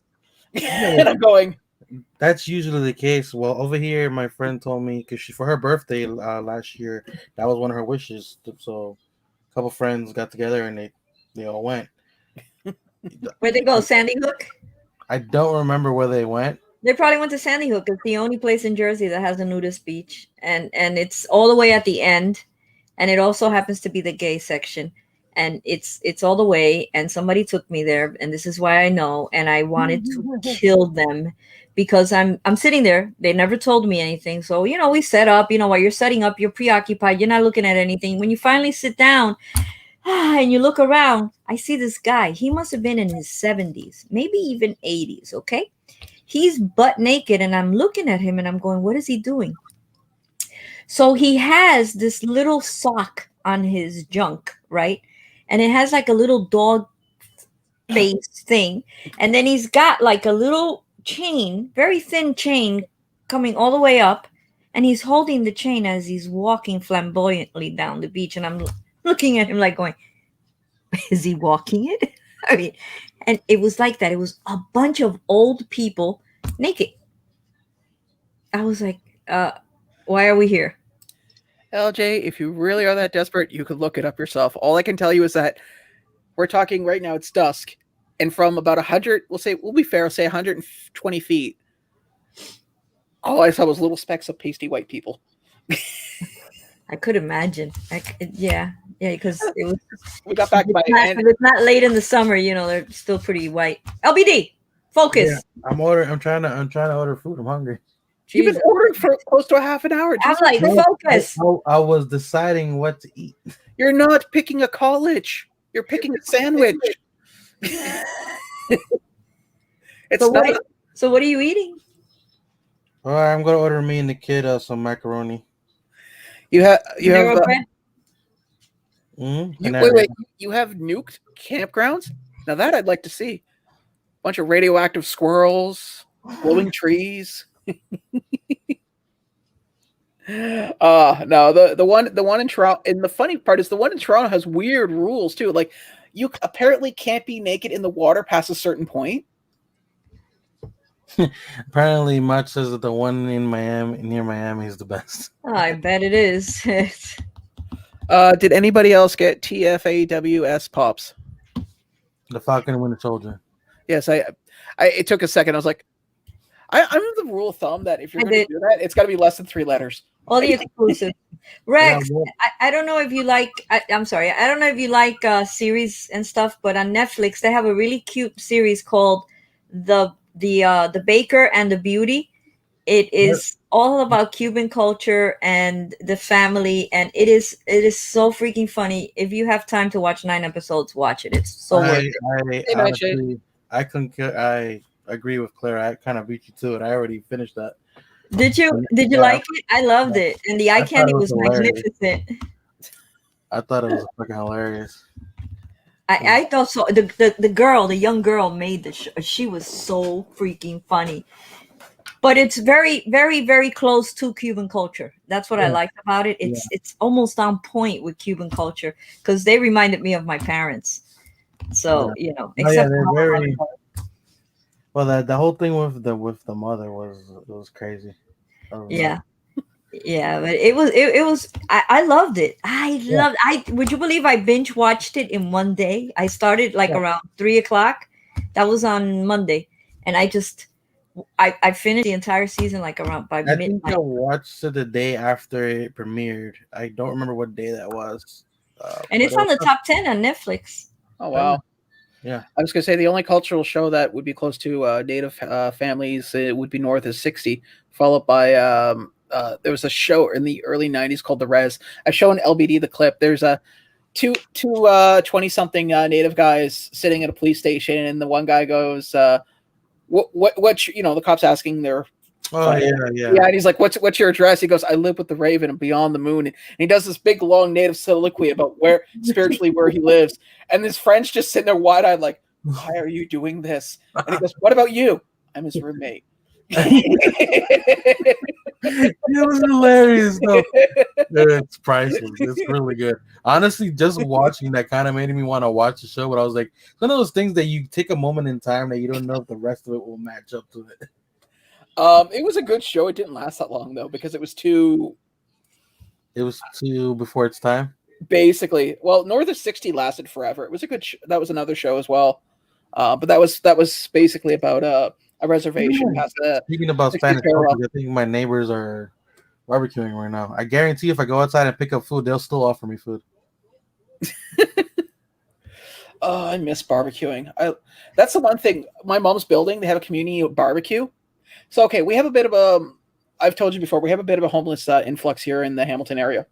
And I'm going, That's usually the case. Well, over here, my friend told me because for her birthday last year, that was one of her wishes. So, a couple friends got together and they all went. Where they go, Sandy Hook? I don't remember where they went. They probably went to Sandy Hook. It's the only place in Jersey that has a nudist beach, and it's all the way at the end, and it also happens to be the gay section, and it's all the way. And somebody took me there, and this is why I know. And I wanted to kill them because I'm sitting there. They never told me anything, so we set up. While you're setting up, you're preoccupied. You're not looking at anything. When you finally sit down, and you look around, I see this guy. He must have been in his 70s, maybe even 80s. Okay. He's butt naked, and I'm looking at him and I'm going, what is he doing? So he has this little sock on his junk, right? And it has like a little dog face thing. And then he's got like a little chain, very thin chain coming all the way up. And he's holding the chain as he's walking flamboyantly down the beach. And I'm looking at him like going, is he walking it? I mean, and it was like that. It was a bunch of old people naked. I was like, why are we here? LJ, if you really are that desperate, you could look it up yourself. All I can tell you is that we're talking right now, it's dusk. And from about 100, we'll be fair, say 120 feet, all I saw was little specks of pasty white people. I could imagine. Yeah, because it was. We got back by. If it's not late in the summer, they're still pretty white. LBD, focus. Yeah, I'm trying to order food. I'm hungry. You've been ordering for close to a half an hour. I'm like, focus. I was deciding what to eat. You're not picking a college. You're picking a sandwich. So what are you eating? All right, I'm gonna order me and the kid some macaroni. You have bread? Wait. You have nuked campgrounds? Now that I'd like to see. Bunch of radioactive squirrels, glowing trees. No, the one in Toronto, and the funny part is the one in Toronto has weird rules too. Like you apparently can't be naked in the water past a certain point. Apparently, Mach says that the one near Miami is the best. Oh, I bet it is. Did anybody else get TFAWS pops? The Falcon and Winter Soldier. Yes, it took a second. I was like, I'm the rule of thumb that if you're going to do that, it's got to be less than 3 letters. All the exclusive. Rex, I don't know if you like. I'm sorry. I don't know if you like series and stuff, but on Netflix they have a really cute series called the Baker and the Beauty. It is all about Cuban culture and the family, and it is so freaking funny. If you have time to watch 9 episodes, watch it. It's so worth it. I concur. I agree with Claire. I kind of beat you to it. I already finished that. Did you like it? I loved it, and the eye candy was magnificent. I thought it was fucking hilarious. I thought so. The young girl made the show. She was so freaking funny. but it's very, very, very close to Cuban culture. That's what I Yeah. liked about it. It's almost on point with Cuban culture because they reminded me of my parents. So Oh yeah, except for they're how my very mother well. That the whole thing with the mother was crazy. That was nuts. yeah. Yeah, but it was I loved it. Yeah, I would you believe I binge watched it in one day? I started like yeah. around 3 o'clock. That was on Monday. And I finished the entire season like around by I think I midnight. watched it the day after it premiered. I don't remember what day that was, And but it's it on was the top 10 on Netflix. Oh oh, yeah, wow. yeah. I was going to say the only cultural show that would be close to Native families it would be North is 60, followed by there was a show in the early 90s called The Res. I've shown LBD the clip. There's a two 20 something Native guys sitting at a police station, and the one guy goes, what the cops asking their Oh friend. yeah, yeah. Yeah, and he's like, what's your address? He goes, I live with the Raven and beyond the moon. And he does this big long native soliloquy about where spiritually where he lives. And his friend's just sitting there wide eyed, like, why are you doing this? And he goes, what about you? I'm his roommate. It was hilarious though. It's priceless. It's really good. Honestly, just watching that kind of made me want to watch the show. But I was like, it's one of those things that you take a moment in time that you don't know if the rest of it will match up to it. It was a good show. It didn't last that long though, because it was too It was too before its time. basically. Well, North of 60 lasted forever. It was a good. That was another show as well, but that was basically about a reservation Yeah. past the Speaking about 60 Spanish parallel. culture, I think my neighbors are barbecuing right now. I guarantee if I go outside and pick up food, they'll still offer me food. Oh, I miss barbecuing. That's the one thing. My mom's building, they have a community barbecue. So okay, we have a bit of a. I've told you before, we have a bit of a homeless influx here in the Hamilton area.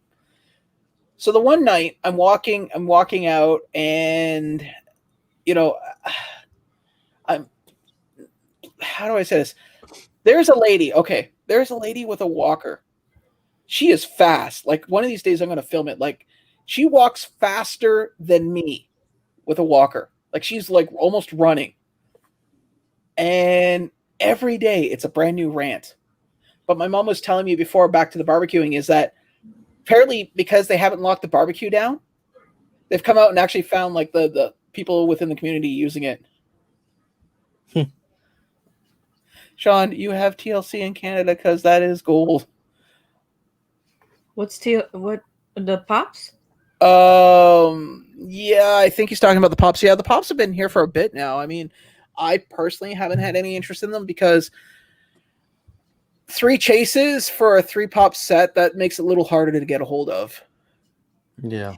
So the one night I'm walking out, and you know, I'm. How do I say this? There's a lady. Okay, there's a lady with a walker. She is fast. Like one of these days, I'm going to film it. Like she walks faster than me with a walker. Like she's like almost running. And every day it's a brand new rant. But my mom was telling me before, back to the barbecuing, is that apparently because they haven't locked the barbecue down, they've come out and actually found like the people within the community using it. Sean, you have TLC in Canada because that is gold. What the pops? Yeah, I think he's talking about the pops. Yeah, the pops have been here for a bit now. I mean, I personally haven't had any interest in them because 3 chases for a 3 pop set, that makes it a little harder to get a hold of. Yeah.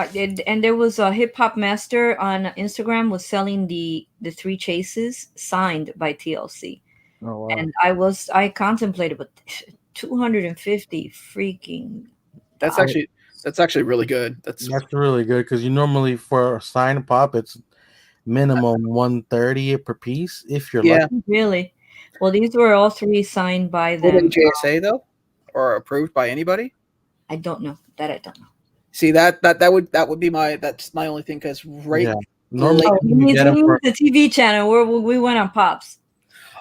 I did, and there was a hip hop master on Instagram was selling the 3 chases signed by TLC, Oh wow. and I contemplated, but 250 freaking That's dollars. actually really good. That's really good because you normally for a signed pop, it's minimum 130 per piece if you're yeah. lucky. Really. Well, these were all 3 signed by Were they them. JSA though, or approved by anybody? I don't know that. I don't know. See that would be that's my only thing because Yeah. Normally Oh, you he get them for the TV channel where we went on Pops.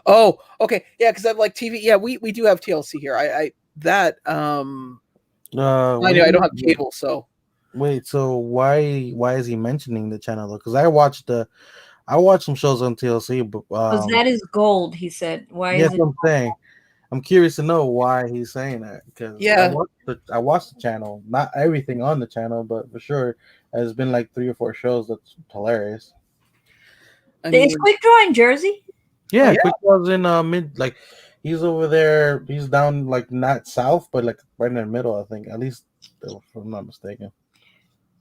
Oh, okay, yeah, because I'm like TV. Yeah, we do have TLC here. I that I know I don't have cable, so wait. So why is he mentioning the channel though? Because I watched some shows on TLC, but Because that is gold, he said. Why yes, is it? I'm saying. I'm curious to know why he's saying that because yeah. I watched the channel, not everything on the channel, but for sure, there's been like 3 or 4 shows that's hilarious. I mean, Is Quick Draw in Jersey? Yeah, yeah. Quick was in mid like he's over there. He's down like not south, but like right in the middle. I think at least if I'm not mistaken.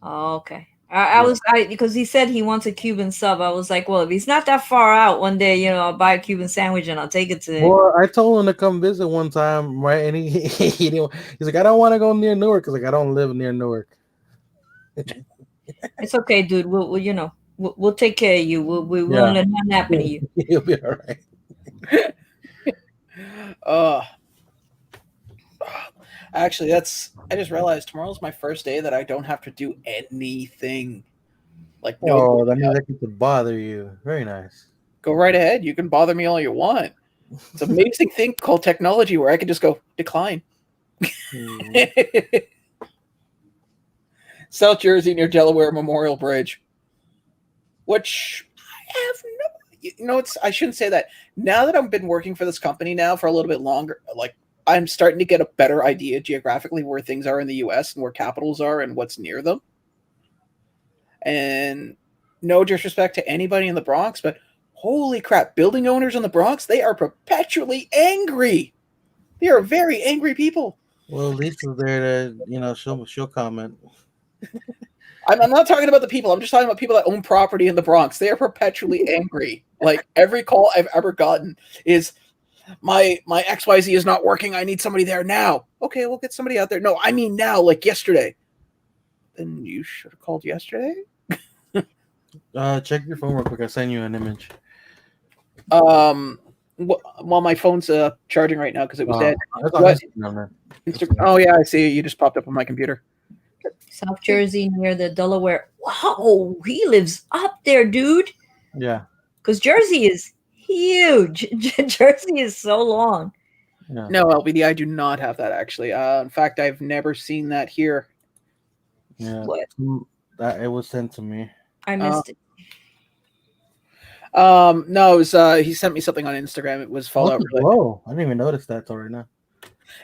Oh, okay. I was because he said he wants a Cuban sub. I was like, well, if he's not that far out, one day, I'll buy a Cuban sandwich and I'll take it to him. Well, I told him to come visit one time, right? And he didn't. He's like, I don't want to go near Newark because like I don't live near Newark. It's okay, dude. We'll take care of you. We won't let nothing happen to you. He'll be all right. Actually, I just realized tomorrow's my first day that I don't have to do anything. Like Oh, that means I get to bother you. Very nice. go right ahead. You can bother me all you want. It's an amazing thing called technology where I can just go decline. South Jersey near Delaware Memorial Bridge, which I have no. I shouldn't say that. Now that I've been working for this company now for a little bit longer, like I'm starting to get a better idea geographically where things are in the U.S. and where capitals are and what's near them. And no disrespect to anybody in the Bronx, but holy crap, building owners in the Bronx, they are perpetually angry. They are very angry people. Well, Lisa's there to, she'll comment. I'm not talking about the people. I'm just talking about people that own property in the Bronx. They are perpetually angry. Like every call I've ever gotten is my XYZ is not working. I need somebody there now. Okay, we'll get somebody out there. No, I mean now, like yesterday. Then you should have called yesterday. Check your phone real quick. I sent you an image. Well, my phone's charging right now because it was dead. Oh yeah, I see. You just popped up on my computer. South Jersey near the Delaware. Wow, he lives up there, dude. Yeah. Because Jersey is huge. Jersey is so long. Yeah. No, LBD, I do not have that actually. In fact, I've never seen that here. Yeah. What? It was sent to me. I missed it. No, it was he sent me something on Instagram. It was Fallout related. Whoa, I didn't even notice that till right now.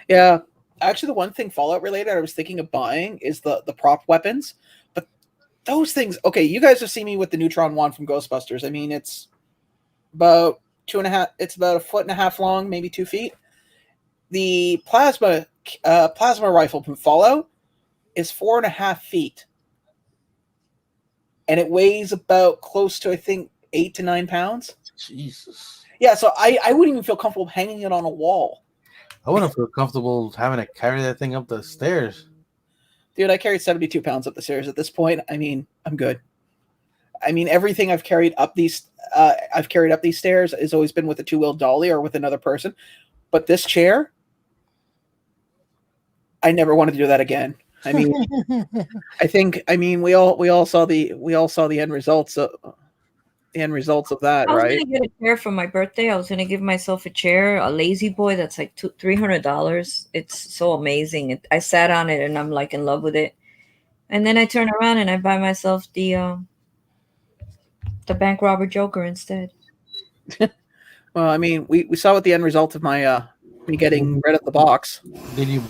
Yeah. Actually, the one thing Fallout related I was thinking of buying is the prop weapons. But those things, okay, you guys have seen me with the Neutron wand from Ghostbusters. I mean, it's about 2.5, it's about 1.5 feet long, maybe 2 feet. The plasma rifle from Fallout is 4.5 feet. And it weighs about close to, I think, 8 to 9 pounds. Jesus. Yeah, so I wouldn't even feel comfortable hanging it on a wall. I wouldn't feel comfortable having to carry that thing up the stairs. Dude, I carried 72 pounds up the stairs at this point. I mean, I'm good. I mean, everything I've carried up these stairs has always been with a 2-wheel dolly or with another person. But this chair, I never want to do that again. I mean, we all saw the end results of that, I was right? gonna get a chair for my birthday. I was gonna give myself a chair, a lazy boy that's like $300. It's so amazing. I sat on it and I'm like in love with it. And then I turn around and I buy myself the bank robber Joker instead. Well, I mean, we saw what the end result of my me getting rid of the box. Did you?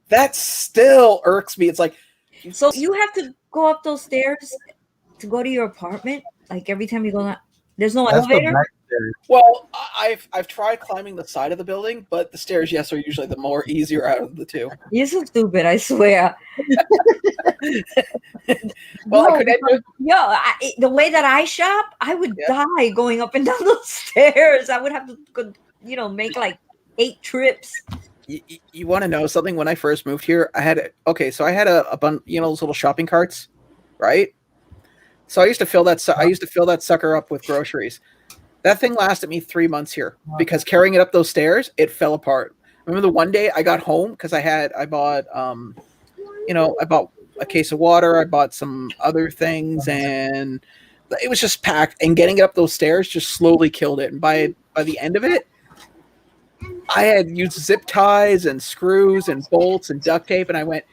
That still irks me. It's like, so you have to go up those stairs to go to your apartment. Like every time you go down, there's no elevator. Well, I've tried climbing the side of the building, but the stairs, yes, are usually the more easier out of the two. You're so stupid, I swear. Well, the way that I shop, I would die going up and down those stairs. I would have to, make like 8 trips. You want to know something? When I first moved here, I had a bunch, those little shopping carts, right? So I used to fill that sucker up with groceries. That thing lasted me 3 months here because carrying it up those stairs, it fell apart. Remember the one day I got home because I bought a case of water, I bought some other things, and it was just packed. And getting it up those stairs just slowly killed it. And by the end of it, I had used zip ties and screws and bolts and duct tape, and I went,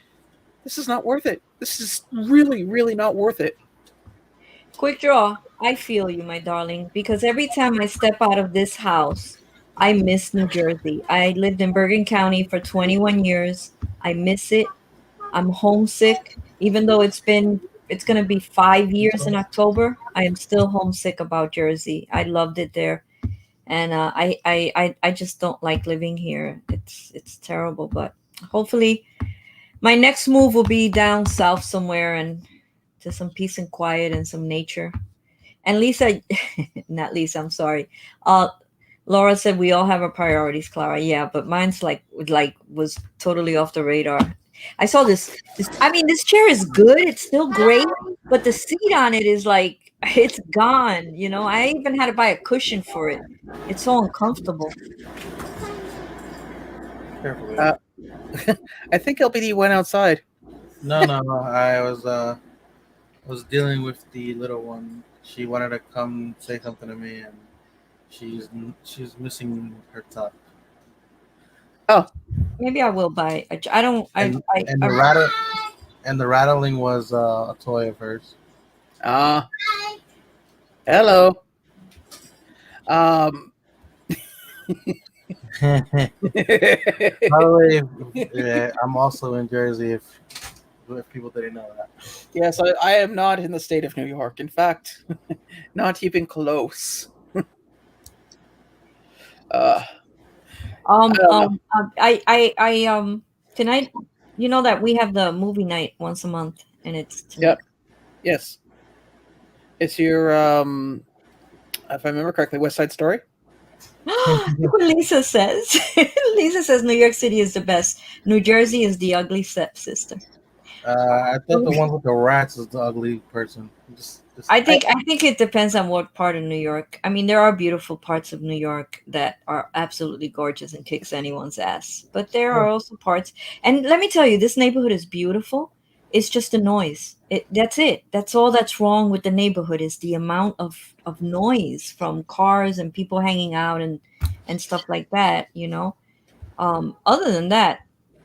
this is not worth it. This is really, really not worth it. Quick draw. I feel you, my darling, because every time I step out of this house, I miss New Jersey. I lived in Bergen County for 21 years. I miss it. I'm homesick. Even though it's going to be 5 years in October, I am still homesick about Jersey. I loved it there. And I just don't like living here. It's terrible, but hopefully my next move will be down south somewhere and to some peace and quiet and some nature. And Lisa, not Lisa, I'm sorry. Laura said we all have our priorities, Clara. Yeah, but mine's like was totally off the radar. I saw this. I mean, this chair is good. It's still great, but the seat on it is like it's gone. You know, I even had to buy a cushion for it. It's so uncomfortable. Carefully. Uh, I think LBD went outside. No, no, no. I was dealing with the little one. She wanted to come say something to me, and she's missing her top. Oh, Maybe I will buy. I don't. And and the rattling was a toy of hers. uh, hello. Um, By the way, yeah, I'm also in Jersey. If people didn't know that. yes, I am not in the state of New York. In fact, not even close. Uh, I don't know. Tonight, you know that we have the movie night once a month, and it's tonight. Yep. Yes. It's your if I remember correctly, West Side Story. Look what Lisa says. Lisa says New York City is the best. New Jersey is the ugly stepsister. I thought the one with the rats was the ugly person. I think it depends on what part of New York. I mean, there are beautiful parts of New York that are absolutely gorgeous and kicks anyone's ass. But there are also parts, and let me tell you, this neighborhood is beautiful. It's just the noise. That's it. That's all that's wrong with the neighborhood is the amount of noise from cars and people hanging out and stuff like that, you know. Other than that,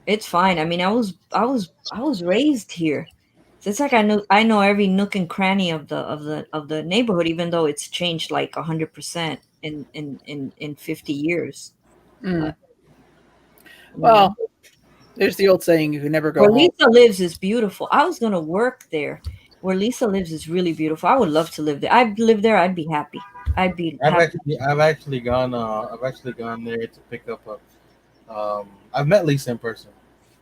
it's fine. I mean, I was raised here. So it's like I know every nook and cranny of the neighborhood, even though it's changed like 100% in 50 years. Mm. You know? Well, there's the old saying: "You can never go Where home." Lisa lives is beautiful. I was gonna work there. Where Lisa lives is really beautiful. I would love to live there. I'd live there. I'd be happy. I'd be happy. I've actually gone there to pick up a. I've met Lisa in person.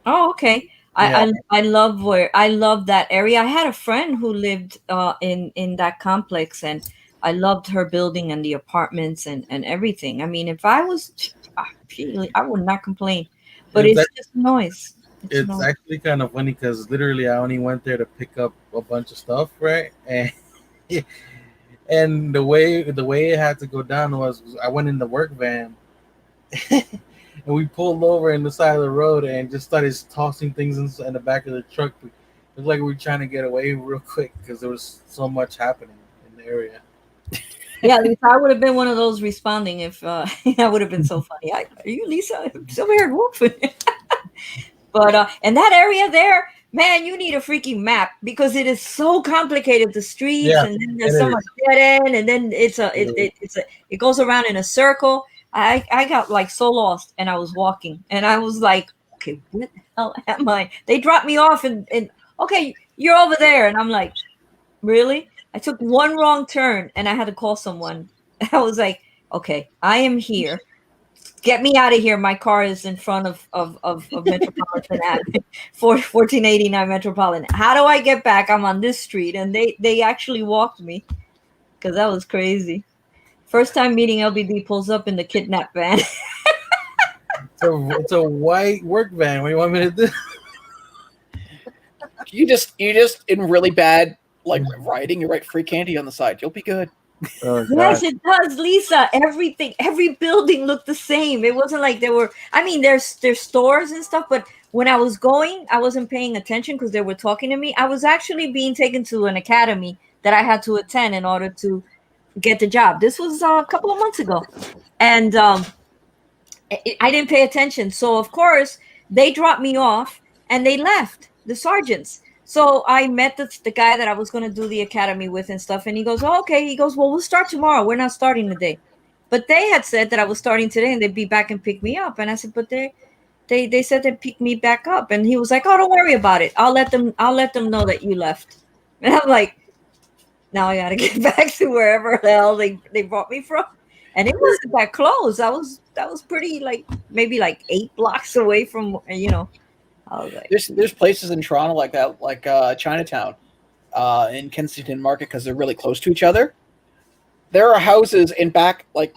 Oh, okay. Yeah, I love that area. I had a friend who lived in that complex, and I loved her building and the apartments and everything. I mean, if I was, I would not complain. But it's it's ac- just noise. It's it's noise. actually kind of funny because literally I only went there to pick up a bunch of stuff, right? And and the way it had to go down was I went in the work van and we pulled over in the side of the road and just started tossing things in the back of the truck. It looked like we were trying to get away real quick because there was so much happening in the area. Yeah, Lisa, I would have been one of those responding if that would have been so funny. Are you Lisa? Silver haired wolf. But in that area there, man, you need a freaking map because it is so complicated. The streets, Yeah, and then it there's so is. much dead end, and then it goes around in a circle. I got like so lost, and I was walking, and I was like, okay, what the hell am I? They dropped me off, and okay, you're over there, and I'm like, really? I took one wrong turn, and I had to call someone. I was like, okay, I am here, get me out of here. My car is in front of Metropolitan Avenue, 1489 Metropolitan. How do I get back? I'm on this street. And they actually walked me because that was crazy. First time meeting LBD pulls up in the kidnap van. It's a white work van. What do you want me to do? You just in really bad like writing. You write free candy on the side. You'll be good. Oh Yes, god. it does, Lisa. Every building looked the same. It wasn't like there were. I mean, there's stores and stuff, but when I was going, I wasn't paying attention because they were talking to me. I was actually being taken to an academy that I had to attend in order to get the job. This was a couple of months ago, and I didn't pay attention. So of course they dropped me off and they left, the sergeants. So I met the guy that I was going to do the academy with and stuff. And he goes, oh, okay. He goes, well, we'll start tomorrow. We're not starting today. But they had said that I was starting today and they'd be back and pick me up. And I said, but they said they'd pick me back up. And he was like, oh, don't worry about it. I'll let them know that you left. And I'm like, now I got to get back to wherever the hell they brought me from. And it wasn't that close. That was pretty like maybe like 8 blocks away from. I was like, There's places in Toronto like that, like Chinatown, in Kensington Market, because they're really close to each other. There are houses in back, like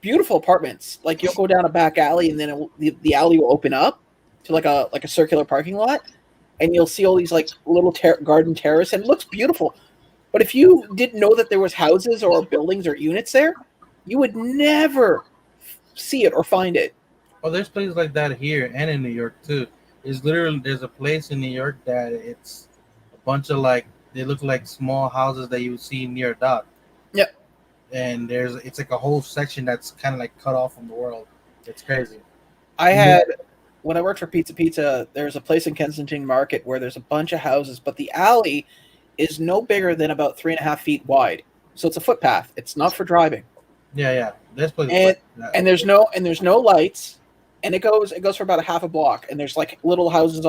beautiful apartments. Like you'll go down a back alley, and then the alley will open up to like a circular parking lot. and you'll see all these like little garden terrace, and it looks beautiful. But if you didn't know that there was houses or buildings or units there, you would never see it or find it. Oh, there's places like that here and in New York too. There's a place in New York that it's a bunch of like they look like small houses that you would see near a dock. Yep. And it's like a whole section that's kind of like cut off from the world. It's crazy. I had when I worked for Pizza, there's a place in Kensington Market where there's a bunch of houses, but the alley is no bigger than about 3.5 feet wide. So it's a footpath. It's not for driving. Yeah. There's places And like that. and there's no lights, and it goes for about a half a block, and there's like little houses,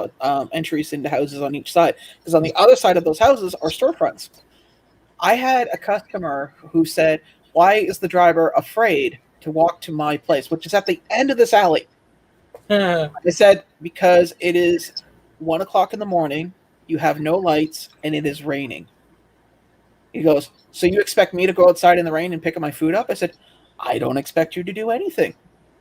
entries into houses on each side, because on the other side of those houses are storefronts. I had a customer who said, "Why is the driver afraid to walk to my place, which is at the end of this alley?" I said, "Because it is 1 o'clock in the morning, you have no lights, and it is raining." He goes, "So you expect me to go outside in the rain and pick my food up?" I said, "I don't expect you to do anything.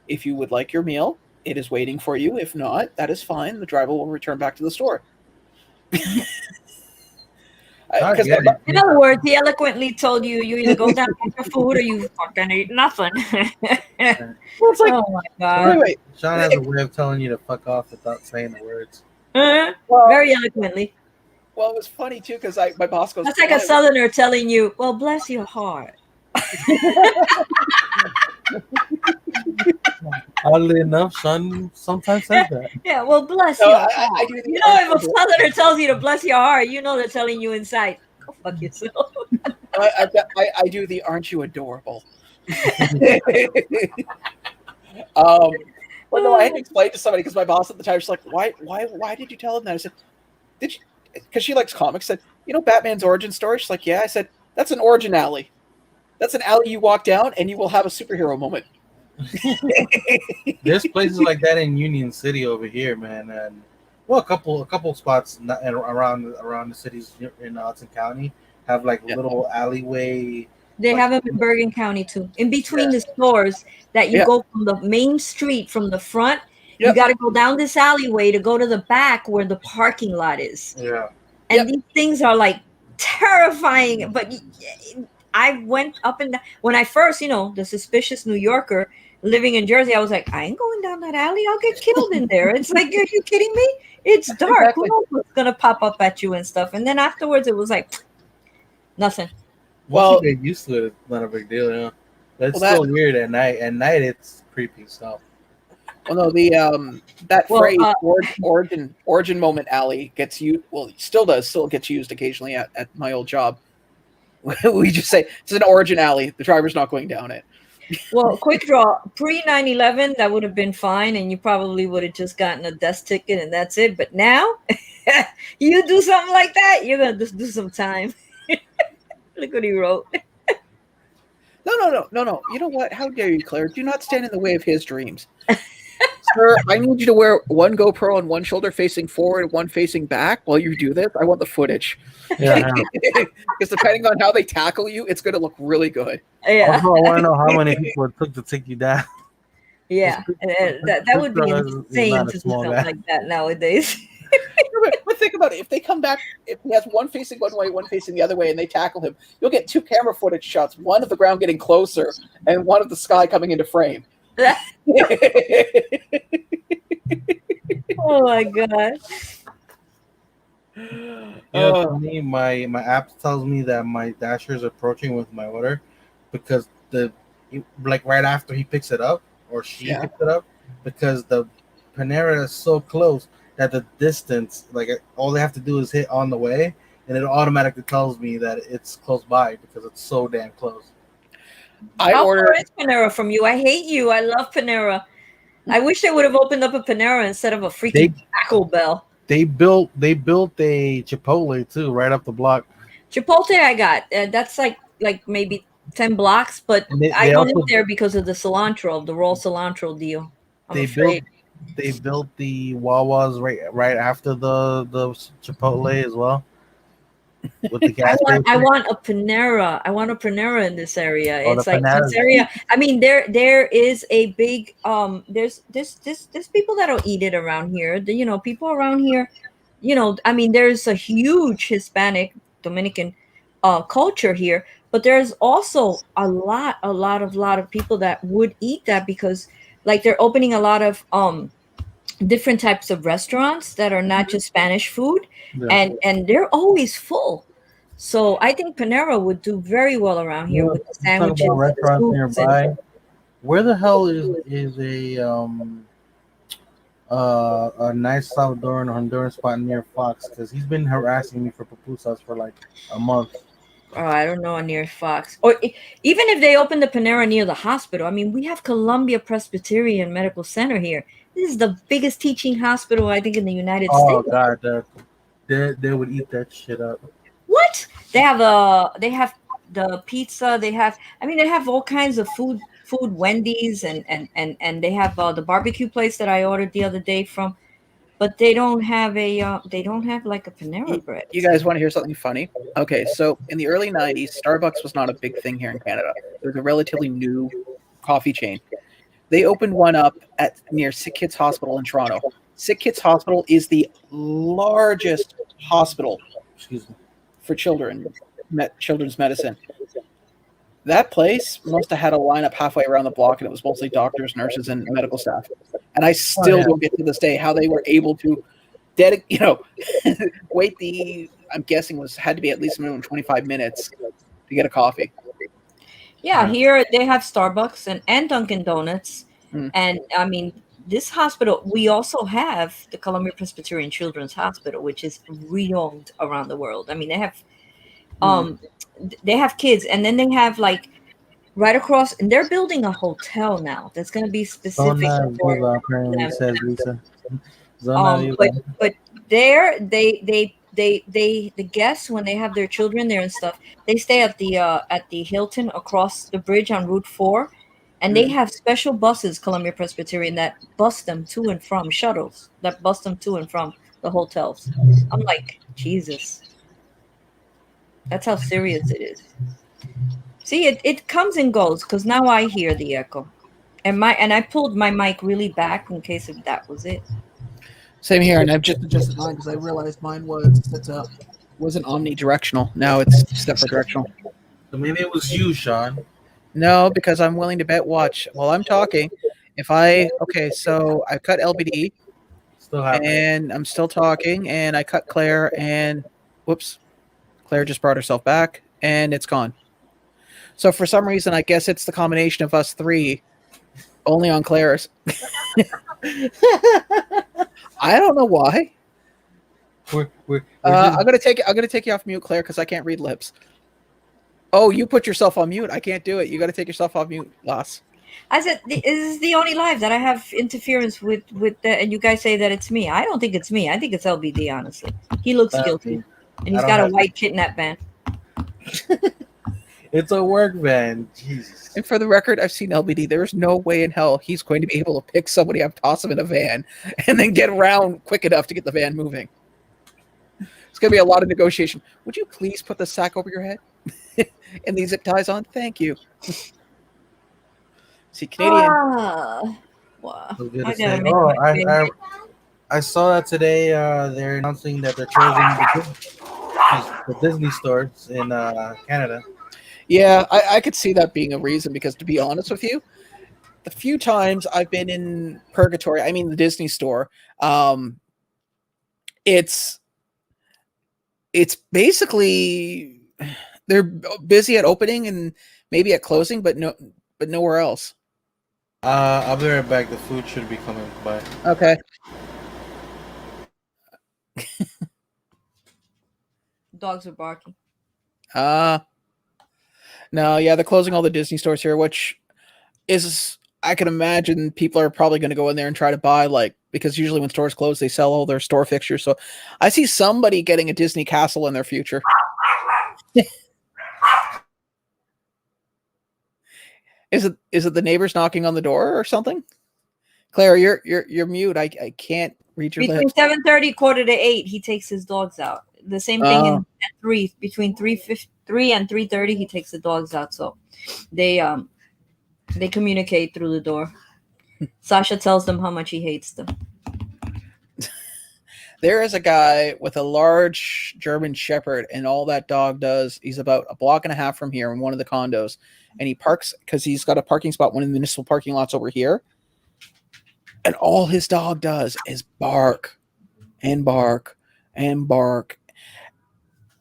If you would like your meal, it is waiting for you. If not, that is fine. The driver will return back to the store." I get it. In other words, he eloquently told you either go down and get your food or you fucking eat nothing. Well, it's like, oh my god. wait. Sean has a way of telling you to fuck off without saying the words. Well, Very eloquently. well, it was funny too because my boss goes, That's like a southerner telling you, well, bless your heart. Oddly enough, Sean sometimes says that. Yeah, well, bless No, your I heart. do the You know, if a southerner tells you to bless your heart, you know they're telling you inside, go fuck yourself. I do the "Aren't you adorable?" Well, no, I had to explain to somebody because my boss at the time was like, "Why did you tell him that?" I said, "Did you?" Because she likes comics. Said, "You know Batman's origin story?" She's like, "Yeah." I said, "That's an origin alley. That's an alley you walk down and you will have a superhero moment." There's places like that in Union City over here, man, and well, a couple spots around the cities in Hudson County have like little alleyway. They like, have them in Bergen County too. In between the stores that you go from the main street from the front, you got to go down this alleyway to go to the back where the parking lot is. Yeah. And these things are like terrifying. But I went up and down. When I first, the suspicious New Yorker living in Jersey, I was like, I ain't going down that alley. I'll get killed in there. It's like, are you kidding me? It's dark. Exactly. Who knows what's going to pop up at you and stuff. And then afterwards, it was like, nothing. Once you get used to it, it's not a big deal, you know. But it's still weird at night. At night, it's creepy stuff. Well, no, that phrase origin moment alley gets used. Well, still gets used occasionally at my old job. We just say it's an origin alley. The driver's not going down it. Well, quick draw. Pre 9/11, that would have been fine, and you probably would have just gotten a desk ticket, and that's it. But now, you do something like that, you're gonna just do some time. Look what he wrote. No. You know what? How dare you, Claire? Do not stand in the way of his dreams. Sir, I need you to wear one GoPro on one shoulder facing forward and one facing back while you do this. I want the footage. Yeah. Because depending on how they tackle you, it's going to look really good. Yeah. Also, I want to know how many people it took to take you down. Yeah. That would be insane to do something like that nowadays. But think about it. If they come back, if he has one facing one way, one facing the other way, and they tackle him, you'll get two camera footage shots, one of the ground getting closer and one of the sky coming into frame. Oh my god. For me, my app tells me that my dasher is approaching with my order because right after he picks it up or she picks it up, because the Panera is so close that the distance, like all they have to do is hit on the way, and it automatically tells me that it's close by because it's so damn close. How far is Panera from you? I hate you. I love Panera. I wish they would have opened up a Panera instead of a freaking Taco Bell. They built a Chipotle too right up the block. Chipotle I got. That's like maybe 10 blocks, but I don't live there because of the cilantro, the raw cilantro deal. They built the Wawas right after the Chipotle as well. With the gas I want a Panera. I want a Panera in this area. It's like Panera. this area. I mean, there is a big there's people that don't eat it around here. People around here, I mean, there's a huge Hispanic Dominican culture here, but there's also a lot of people that would eat that because like they're opening a lot of different types of restaurants that are not just Spanish food, Yeah. and they're always full. So I think Panera would do very well around here with the You talk sandwiches about and the restaurants soups and nearby. Where the hell is a nice Salvadoran or Honduran spot near Fox? Because he's been harassing me for pupusas for like a month. oh, I don't know, near Fox. Or even if they open the Panera near the hospital. I mean, we have Columbia Presbyterian Medical Center here. This is the biggest teaching hospital, I think, in the United Oh States. God, they would eat that shit up. What? They have the pizza, they have all kinds of food Wendy's and they have the barbecue place that I ordered the other day from, but they don't have like a Panera bread. You guys want to hear something funny? Okay, so in the early 90s, Starbucks was not a big thing here in Canada. It was a relatively new coffee chain. They opened one up at near Sick Kids Hospital in Toronto. Sick Kids Hospital is the largest hospital Excuse me. for children's medicine. That place must have had a lineup halfway around the block, and it was mostly doctors, nurses, and medical staff. And I still don't get to this day how they were able to wait I'm guessing had to be at least a minimum 25 minutes to get a coffee. Yeah, here they have Starbucks and Dunkin' Donuts. Mm. And I mean, this hospital, we also have the Columbia Presbyterian Children's Hospital, which is renowned around the world. I mean, they have kids, and then they have like right across, and they're building a hotel now that's going to be specific Zona for Viva, apparently them. says Lisa. Zona Viva. But there, the guests when they have their children there and stuff, they stay at the Hilton across the bridge on Route 4, and they have special buses, Columbia Presbyterian, that bus them to and from shuttles that bus them to and from the hotels. I'm like, Jesus, that's how serious it is. See, it comes and goes because now I hear the echo, and I pulled my mic really back in case if that was it. Same here, and I've just adjusted mine because I realized mine wasn't omnidirectional. Now it's separate directional. So maybe it was you, Sean. No, because I'm willing to bet. Watch while I'm talking. So I cut LBD, Still happening. and I'm still talking, and I cut Claire, and whoops, Claire just brought herself back, and it's gone. So for some reason, I guess it's the combination of us three, only on Claire's. I don't know why. We're I'm gonna take you off mute, Claire, because I can't read lips. Oh, you put yourself on mute. I can't do it. You got to take yourself off mute, Lass. I said, this is the only live that I have interference with and you guys say that it's me. I don't think it's me. I think it's LBD, honestly. He looks guilty. And he's got a white kidnap van. It's a work van. Jesus. And for the record, I've seen LBD. There is no way in hell he's going to be able to pick somebody up, toss him in a van, and then get around quick enough to get the van moving. It's going to be a lot of negotiation. Would you please put the sack over your head? And these zip ties on? Thank you. See, Canadian. Wow. I saw that today. They're announcing that they're closing the Disney stores in Canada. Yeah, I could see that being a reason because, to be honest with you, the few times I've been in Purgatory, I mean the Disney store, it's basically they're busy at opening and maybe at closing, but nowhere else. I'll be right back. The food should be coming by. Okay. Dogs are barking. No, yeah, they're closing all the Disney stores here, which is, I can imagine people are probably going to go in there and try to buy, because usually when stores close, they sell all their store fixtures. So I see somebody getting a Disney castle in their future. Is it the neighbors knocking on the door or something? Claire, you're mute. I can't read your lips. Between 7:30, 7:45, he takes his dogs out. The same thing at 3. Between 3 and 3:30, he takes the dogs out. So they communicate through the door. Sasha tells them how much he hates them. There is a guy with a large German Shepherd, and all that dog does, he's about a block and a half from here in one of the condos, and he parks because he's got a parking spot, one of the municipal parking lots over here, and all his dog does is bark and bark and bark.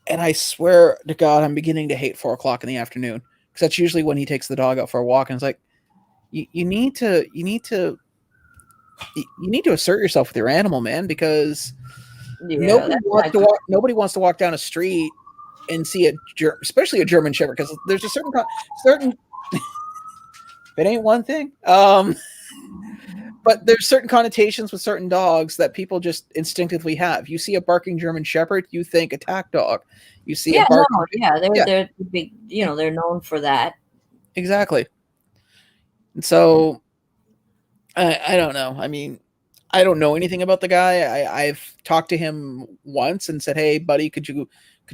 And I swear to God, I'm beginning to hate 4 o'clock in the afternoon because that's usually when he takes the dog out for a walk, and it's like, you need to assert yourself with your animal, man, because Yeah, nobody wants to walk down a street and see especially a German Shepherd, because there's a certain if it ain't one thing, but there's certain connotations with certain dogs that people just instinctively have. You see a barking German Shepherd, you think attack dog. You see a barking, they're big. They're known for that. exactly. And so I don't know. I mean, I don't know anything about the guy. I've talked to him once and said, "Hey, buddy, could you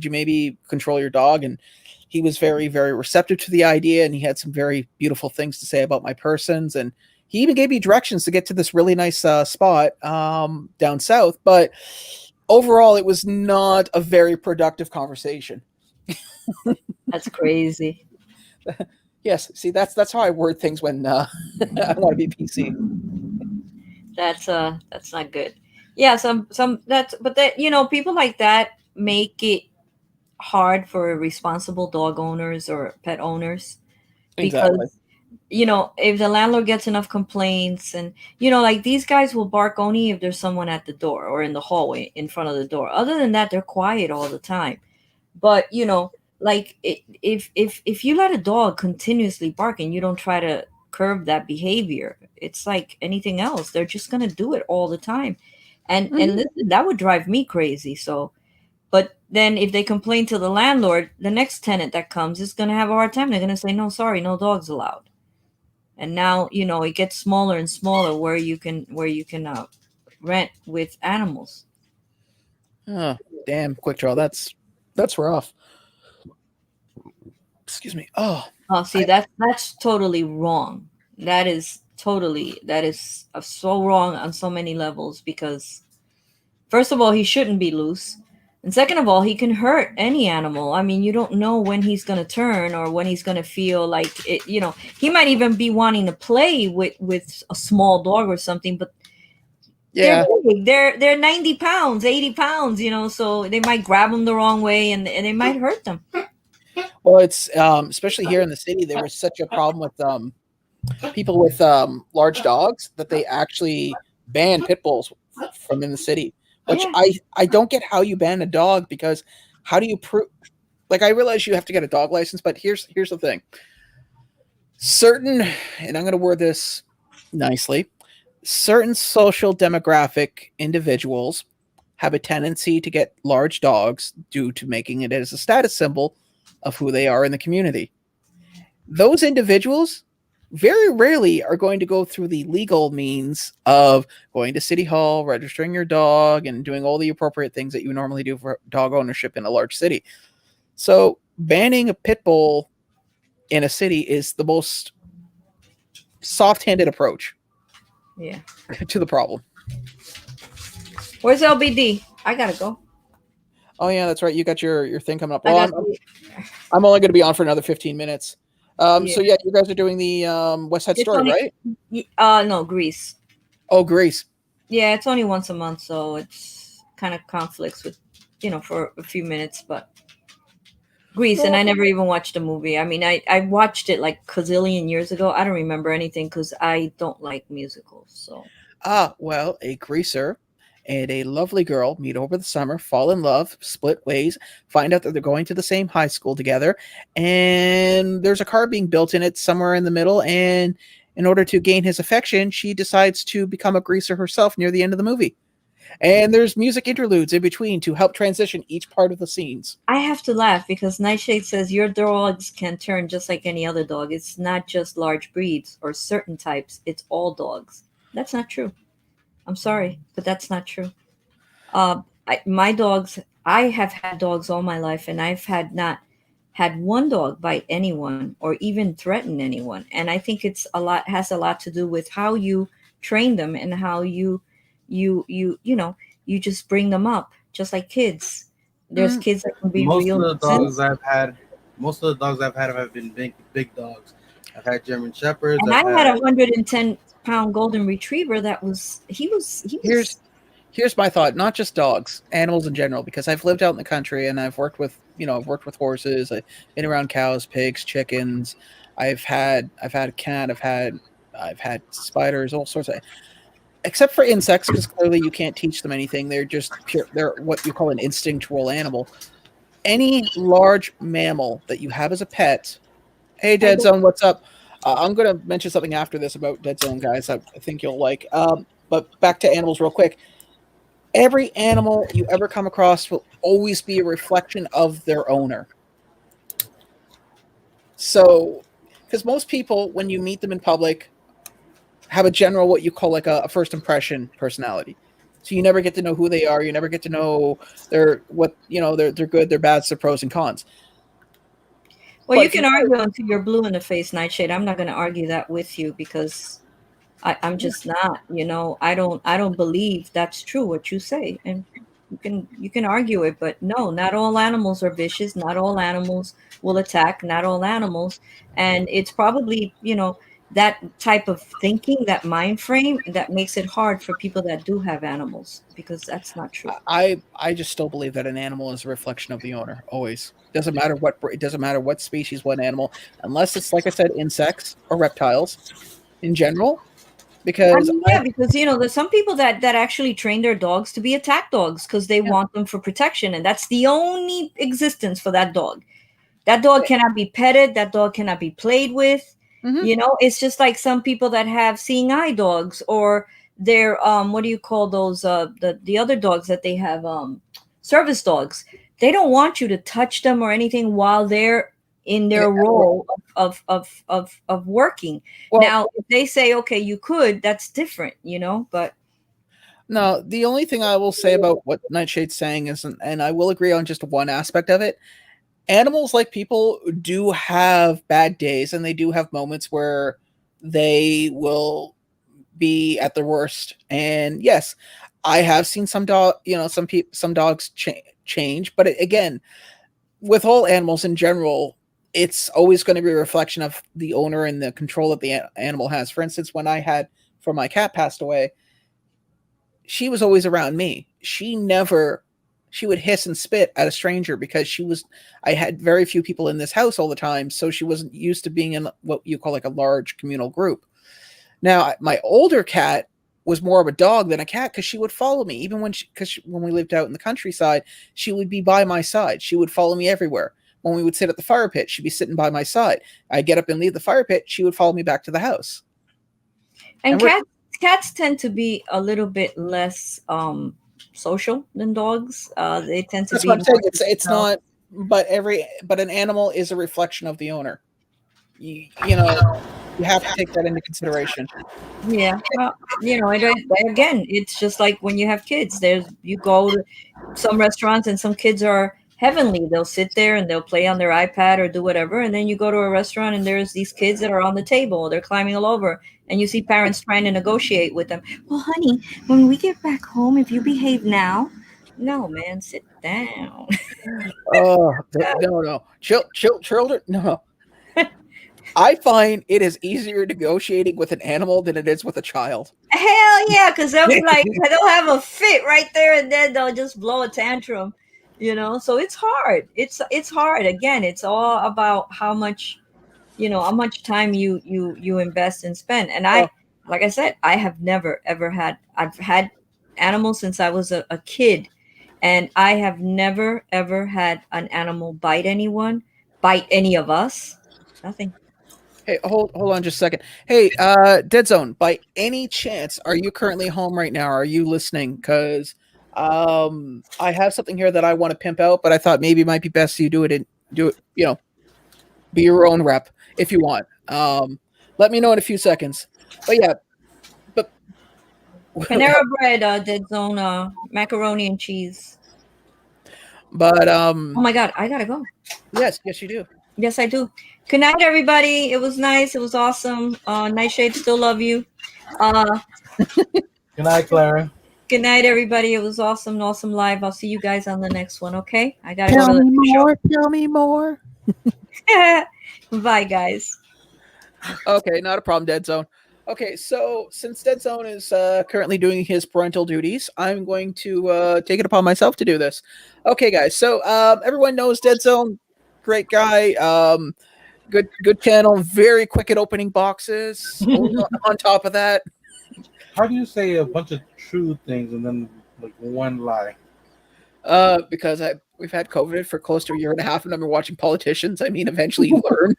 maybe control your dog?" And he was very, very receptive to the idea, and he had some very beautiful things to say about my persons. And he even gave me directions to get to this really nice spot down south. But overall, it was not a very productive conversation. That's crazy. Yes, see, that's how I word things when I want to be PC. That's not good. Yeah, but that people like that make it hard for responsible dog owners or pet owners, because Exactly. if the landlord gets enough complaints, and like, these guys will bark only if there's someone at the door or in the hallway in front of the door. Other than that, they're quiet all the time. But like, if you let a dog continuously bark and you don't try to curb that behavior, it's like anything else, they're just going to do it all the time. And listen, that would drive me crazy. So, but then if they complain to the landlord, the next tenant that comes is going to have a hard time. They're going to say, no, sorry, no dogs allowed. And now it gets smaller and smaller where you can rent with animals. Oh, damn, quick draw. That's rough. Excuse me. Oh, See, that's totally wrong. That is so wrong on so many levels, because first of all, he shouldn't be loose. And second of all, he can hurt any animal. I mean, you don't know when he's going to turn or when he's going to feel like it. He might even be wanting to play with a small dog or something, but yeah. they're big. They're 90 pounds, 80 pounds, so they might grab them the wrong way, and they might hurt them. Well, it's especially here in the city, there was such a problem with people with large dogs that they actually banned pit bulls from in the city. Which I don't get how you ban a dog, because how do you prove? Like, I realize you have to get a dog license, but here's the thing. And I'm going to word this nicely, certain social demographic individuals have a tendency to get large dogs due to making it as a status symbol of who they are in the community. Those individuals very rarely are going to go through the legal means of going to City Hall, registering your dog, and doing all the appropriate things that you normally do for dog ownership in a large city. So banning a pit bull in a city is the most soft-handed approach to the problem. Where's LBD? I gotta go. Oh yeah, that's right. You got your thing coming up. Well, I'm only going to be on for another 15 minutes. So yeah, you guys are doing the West Side Story, right? No, Grease. Oh, Grease. Yeah, it's only once a month, so it's kind of conflicts with, for a few minutes, but Grease. And I never even watched the movie. I mean, I watched it like gazillion years ago. I don't remember anything because I don't like musicals. So. Well, a greaser and a lovely girl meet over the summer, fall in love, split ways, find out that they're going to the same high school together, and there's a car being built in it somewhere in the middle, and in order to gain his affection, she decides to become a greaser herself near the end of the movie. And there's music interludes in between to help transition each part of the scenes. I have to laugh because Nightshade says your dogs can turn just like any other dog. It's not just large breeds or certain types. It's all dogs. That's not true. I'm sorry, but that's not true. My dogs, I have had dogs all my life, and I've not had one dog bite anyone or even threaten anyone. And I think has a lot to do with how you train them and how you you just bring them up, just like kids. There's Mm. kids that can be Most real of the nuisance. dogs I've had, have been big dogs. I've had German Shepherds. And I've I had had 110-pound golden retriever that was he Here's was here's my thought, not just dogs, animals in general, because I've lived out in the country and I've worked with, I've worked with horses, I've been around cows, pigs, chickens. I've had a cat, I've had spiders, all sorts of, except for insects, because clearly you can't teach them anything. They're just pure, they're what you call an instinctual animal. Any large mammal that you have as a pet. Hey, I Dead Zone, what's up? I'm going to mention something after this about Dead Zone, guys. I think you'll like. But back to animals, real quick. Every animal you ever come across will always be a reflection of their owner. So, because most people, when you meet them in public, have a general what you call like a first impression personality. So you never get to know who they are. You never get to know they're good, they're bad, their pros and cons. Well, But you if you can argue until you're blue in the face, Nightshade. I'm not going to argue that with you because I'm just not. I don't believe that's true what you say, and you can argue it, but no, not all animals are vicious. Not all animals will attack. Not all animals, and it's probably that type of thinking, that mind frame, that makes it hard for people that do have animals because that's not true. I just still believe that an animal is a reflection of the owner. Always it doesn't matter what species, what animal, unless it's like I said, insects or reptiles in general. I Because mean, yeah, because there's some people that actually train their dogs to be attack dogs because they yeah, want them for protection, and that's the only existence for that dog. That dog cannot be petted. That dog cannot be played with. mhm. It's just like some people that have seeing eye dogs or they're what do you call those the other dogs that they have service dogs. They don't want you to touch them or anything while they're in Yeah, their role of working. well, Now, if they say okay, you could, that's different, but no, the only thing I will say about what Nightshade's saying is, and I will agree on just one aspect of it, animals, like people, do have bad days and they do have moments where they will be at their worst. And yes, I have seen some dogs change, but again, with all animals in general, it's always going to be a reflection of the owner and the control that the animal has. For instance, for my cat passed away, she was always around me. She would hiss and spit at a stranger because I had very few people in this house all the time, so she wasn't used to being in what you call like a large communal group. Now, my older cat was more of a dog than a cat because she would follow me even when we lived out in the countryside. She would be by my side. She would follow me everywhere. When we would sit at the fire pit, she'd be sitting by my side. I'd get up and leave the fire pit. She would follow me back to the house. and And we're cats tend to be a little bit less social than dogs. They tend to That's what be I'm saying. more to It's themselves. not, but an animal is a reflection of the owner. You know, you have to take that into consideration. Yeah, well, again, it's just like when you have kids. You go to some restaurants and some kids are heavenly. They'll sit there and they'll play on their iPad or do whatever, and then you go to a restaurant and there's these kids that are on the table. They're climbing all over, and you see parents trying to negotiate with them. Well, honey, when we get back home, if you behave now, no, man, sit down. Oh no, children, no. I find it is easier negotiating with an animal than it is with a child. Hell yeah, because they'll be like, they'll have a fit right there and then they'll just blow a tantrum, So it's hard. It's hard. Again, it's all about how much, how much time you invest and spend. And Oh, like I said, I have never ever I've had animals since I was a kid, and I have never ever had an animal bite any of us. Nothing. hey, hold on just a second. Hey, Dead Zone, by any chance, are you currently home right now? Are you listening? Because I have something here that I want to pimp out, but I thought maybe it might be best you do it, be your own rep if you want. Let me know in a few seconds. But yeah, but Panera Bread, Dead Zone, macaroni and cheese. but Oh my God, I gotta go. yes, you do. Yes, I do. Good night, everybody. It was nice. It was awesome. Nightshade, still love you. Good night, Clara. Good night, everybody. It was awesome, awesome live. I'll see you guys on the next one. Okay, I gotta go Tell to me the more. Tell me more. show. Bye, guys. Okay, not a problem, Dead Zone. Okay, so since Dead Zone is currently doing his parental duties, I'm going to take it upon myself to do this. Okay, guys. So everyone knows Dead Zone, great guy, good channel, very quick at opening boxes. On top of that, How do you say a bunch of true things and then like one lie? because we've had COVID for close to a year and a half, and I've been watching politicians. I mean, eventually you learn.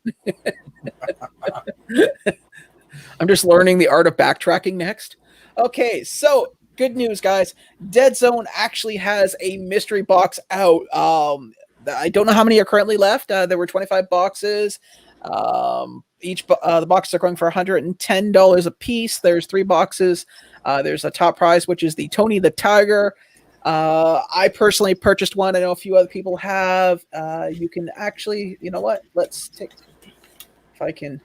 I'm just learning the art of backtracking next. Okay, so good news, guys. Dead Zone actually has a mystery box out. I don't know how many are currently left. There were 25 boxes. The boxes are going for $110 a piece. There's 3 boxes. There's a top prize, which is the Tony the Tiger. I personally purchased one. I know a few other people have. You can actually, you know what? Let's take, if I can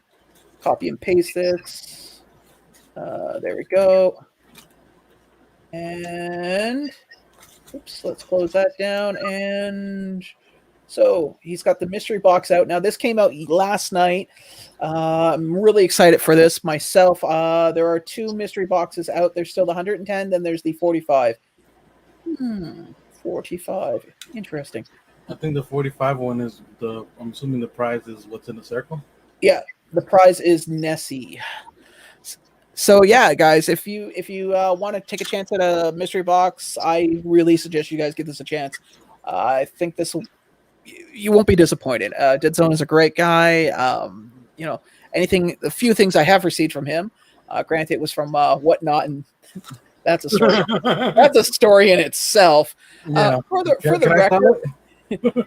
copy and paste this. There we go. And oops, let's close that down. And so he's got the mystery box out. Now, this came out last night. I'm really excited for this myself. There are 2 mystery boxes out. There's still the 110, then there's the 45. 45. Interesting. I think the 45 one is I'm assuming the prize is what's in the circle. Yeah, the prize is Nessie. So yeah, guys, if you want to take a chance at a mystery box, I really suggest you guys give this a chance. I think you won't be disappointed. Dead Zone is a great guy. The few things I have received from him, granted it was from Whatnot, and that's a story. That's a story in itself. Yeah. For the record,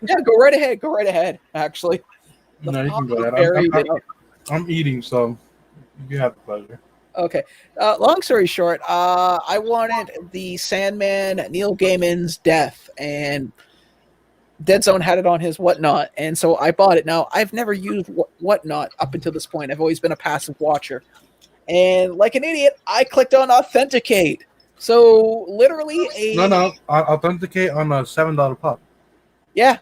yeah, go right ahead. Go right ahead. Actually, No, you can go ahead. I'm eating, so you have the pleasure. Okay. Long story short, I wanted the Sandman Neil Gaiman's death, and Dead Zone had it on his Whatnot, and so I bought it. Now, I've never used Whatnot up until this point. I've always been a passive watcher. And like an idiot, I clicked on Authenticate. So literally No, Authenticate on a $7 pop. Yeah.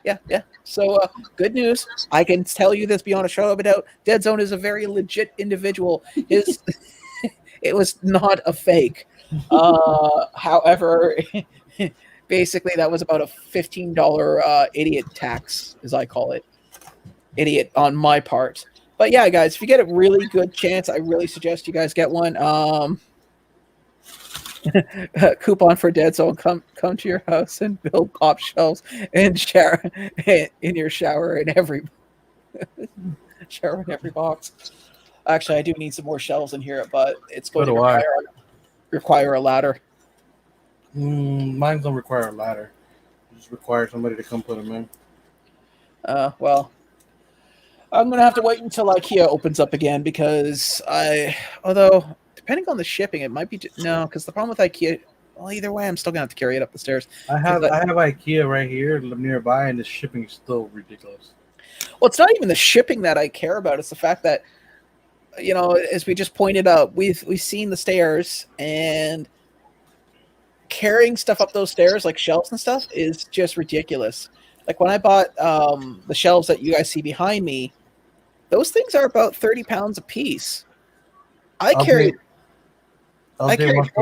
So good news. I can tell you this beyond a shadow of a doubt. Dead Zone is a very legit individual. It was not a fake. However, basically that was about a $15 idiot tax, as I call it. Idiot on my part. But yeah, guys, if you get a really good chance, I really suggest you guys get one. Coupon for Dead Zone. Come to your house and build pop shelves and shower in your shower in every box. Actually, I do need some more shelves in here, but it's going to require a ladder. Mine don't require a ladder. It just requires somebody to come put them in. Well, I'm going to have to wait until IKEA opens up again because although depending on the shipping, it might be because the problem with IKEA. Well, either way, I'm still going to have to carry it up the stairs. I have IKEA right here nearby, and the shipping is still ridiculous. Well, it's not even the shipping that I care about. It's the fact that, as we just pointed out, we've seen the stairs, and carrying stuff up those stairs, like shelves and stuff, is just ridiculous. Like when I bought the shelves that you guys see behind me, those things are about 30 pounds a piece. I carry more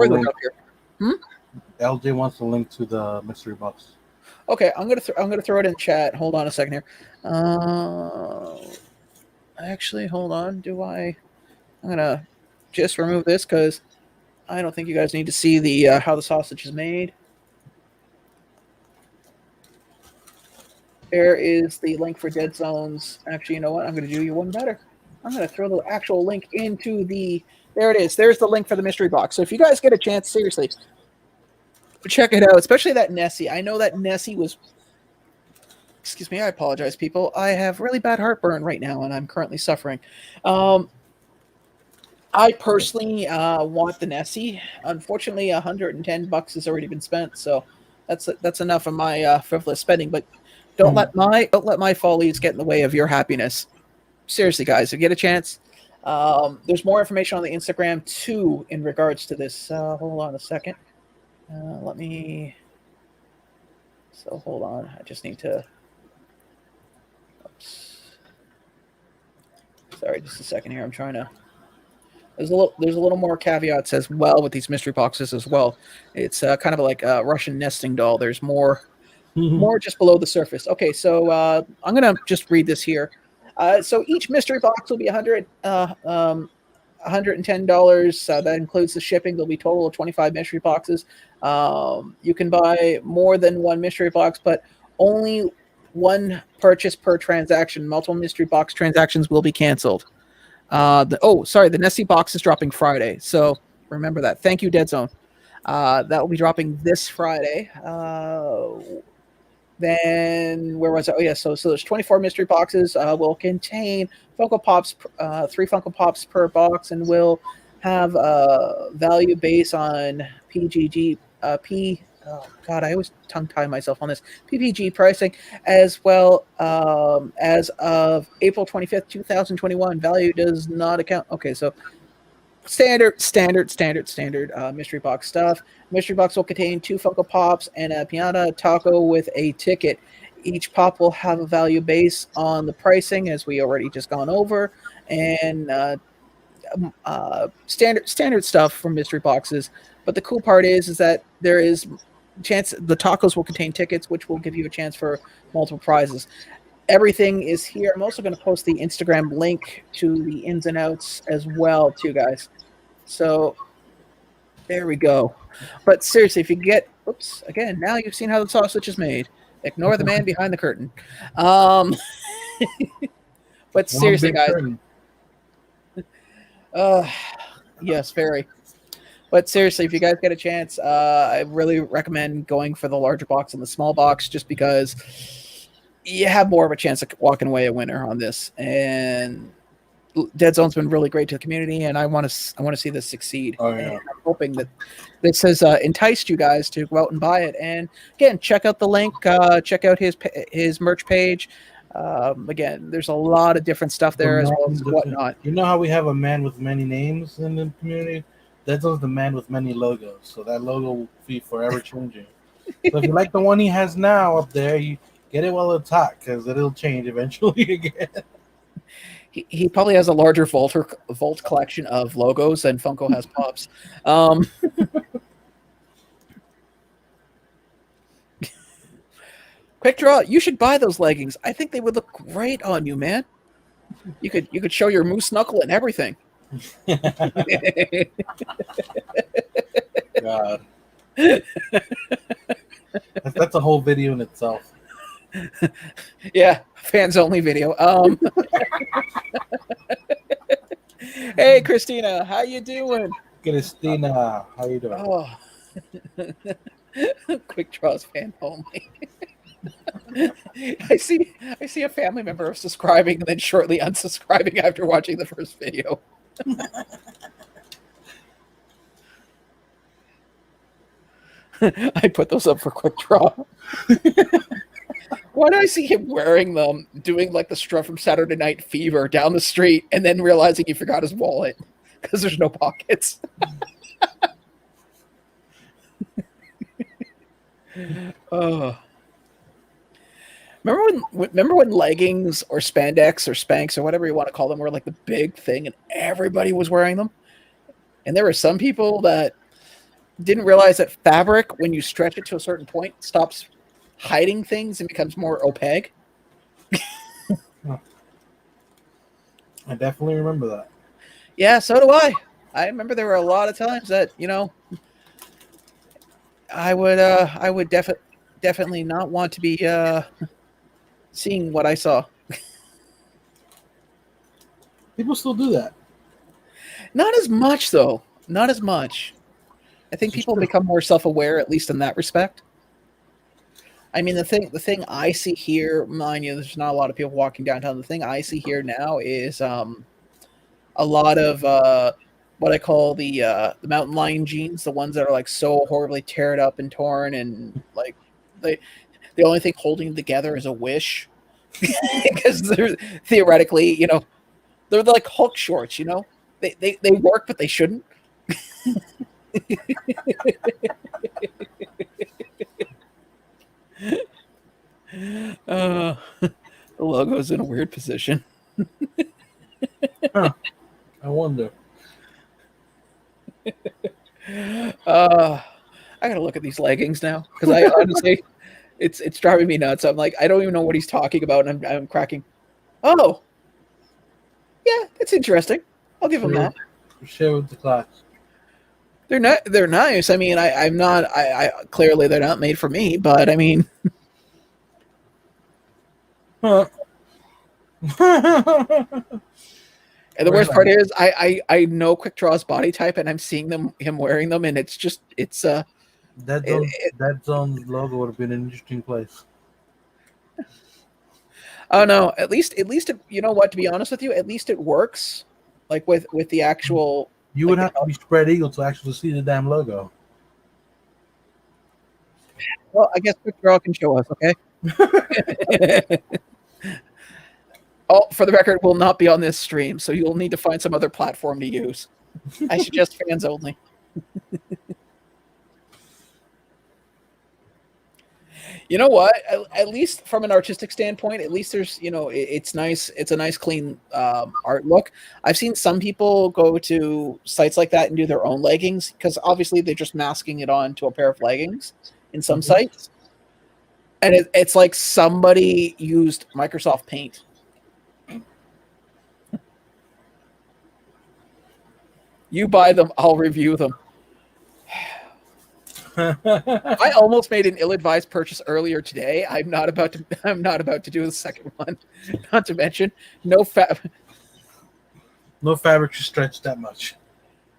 than up here. LJ wants the link to the mystery box. Okay, I'm gonna throw it in chat. Hold on a second here. Actually, hold on. I'm gonna just remove this because I don't think you guys need to see the how the sausage is made. There is the link for Dead Zones. Actually, you know what? I'm going to do you one better. I'm going to throw the actual link into the... There it is. There's the link for the mystery box. So if you guys get a chance, seriously, check it out, especially that Nessie. I know that Nessie was... Excuse me, I apologize, people. I have really bad heartburn right now, and I'm currently suffering. I personally want the Nessie. Unfortunately, $110 has already been spent, so that's enough of my frivolous spending. But don't let my follies get in the way of your happiness. Seriously, guys, if you get a chance, there's more information on the Instagram too in regards to this. Hold on a second. Let me. So hold on. I just need to. Oops. Sorry, just a second here. I'm trying to. There's a little more caveats as well with these mystery boxes as well. It's kind of like a Russian nesting doll. There's more just below the surface. Okay, so I'm gonna just read this here. So each mystery box will be $110. That includes the shipping. There'll be a total of 25 mystery boxes. You can buy more than one mystery box, but only one purchase per transaction. Multiple mystery box transactions will be canceled. The Nessie box is dropping Friday, so remember that. Thank you, Dead Zone. That will be dropping this Friday. Then where was it? Oh yeah, so there's 24 mystery boxes. Will contain Funko Pops, 3 Funko Pops per box, and will have a value based on PGG P. Oh God, I always tongue tie myself on this PPG pricing, as well as of April 25th, 2021. Value does not account. Okay, so standard mystery box stuff. Mystery box will contain 2 Funko Pops and a piñata taco with a ticket. Each pop will have a value based on the pricing, as we already just gone over, and standard stuff from mystery boxes. But the cool part is that there is chance the tacos will contain tickets, which will give you a chance for multiple prizes. Everything is here. I'm also going to post the Instagram link to the ins and outs as well, too, guys. So there we go. But seriously, if you get, oops, again, now you've seen how the sausage is made. Ignore the man behind the curtain. But seriously, guys. Yes, very. But seriously, if you guys get a chance, I really recommend going for the larger box and the small box, just because you have more of a chance of walking away a winner on this. And Dead Zone's been really great to the community, and I want to see this succeed. Oh, yeah. And I'm hoping that this has enticed you guys to go out and buy it. And again, check out the link. Check out his merch page. Again, there's a lot of different stuff there as well as whatnot. You know how we have a man with many names in the community? Dead Zone's the man with many logos, so that logo will be forever changing. So if you like the one he has now up there, you get it while it's hot, because it'll change eventually again. He probably has a larger vault collection of logos than Funko has pops. Quick Draw, you should buy those leggings. I think they would look great on you, man. You could show your moose knuckle and everything. God. That's a whole video in itself. Yeah, fans only video. Hey, Christina, how you doing? Christina, how you doing? Oh. Quick Draws fan only. I see a family member subscribing and then shortly unsubscribing after watching the first video. I put those up for Quick Draw. Why do I see him wearing them, doing like the strut from Saturday Night Fever down the street, and then realizing he forgot his wallet because there's no pockets? Oh. Remember when leggings or spandex or Spanx or whatever you want to call them were like the big thing, and everybody was wearing them? And there were some people that didn't realize that fabric, when you stretch it to a certain point, stops hiding things and becomes more opaque. I definitely remember that. Yeah, so do I. I remember there were a lot of times that, I would definitely not want to be seeing what I saw. People still do that. Not as much, though. Not as much. I think people become more self-aware, at least in that respect. I mean, the thing I see here, mind you, there's not a lot of people walking downtown. The thing I see here now is a lot of what I call the mountain lion jeans, the ones that are like so horribly teared up and torn, and like the only thing holding them together is a wish, because they're theoretically, they're like Hulk shorts. They work, but they shouldn't. The logo's in a weird position. Huh. I wonder. I gotta look at these leggings now because I honestly, it's driving me nuts. I'm like, I don't even know what he's talking about, and I'm cracking. Oh, yeah, that's interesting. I'll give him that. Share with the class. They're nice. I mean, I'm not. I clearly they're not made for me, but I mean, Huh. and the worst part is I know Quick Draw's body type, and I'm seeing him wearing them, and it's that zone's logo would have been an interesting place. oh no, at least you know what? To be honest with you, at least it works. Like with the actual. You would have to be spread eagle to actually see the damn logo. Well, I guess Quick Draw can show us, okay? Oh, for the record, will not be on this stream, so you'll need to find some other platform to use. I suggest fans only. You know what? At least from an artistic standpoint, at least there's, it's nice. It's a nice, clean art look. I've seen some people go to sites like that and do their own leggings because obviously they're just masking it on to a pair of leggings in some sites. And it's like somebody used Microsoft Paint. You buy them, I'll review them. I almost made an ill-advised purchase earlier today. I'm not about to do the second one. Not to mention, no fabric should stretch that much.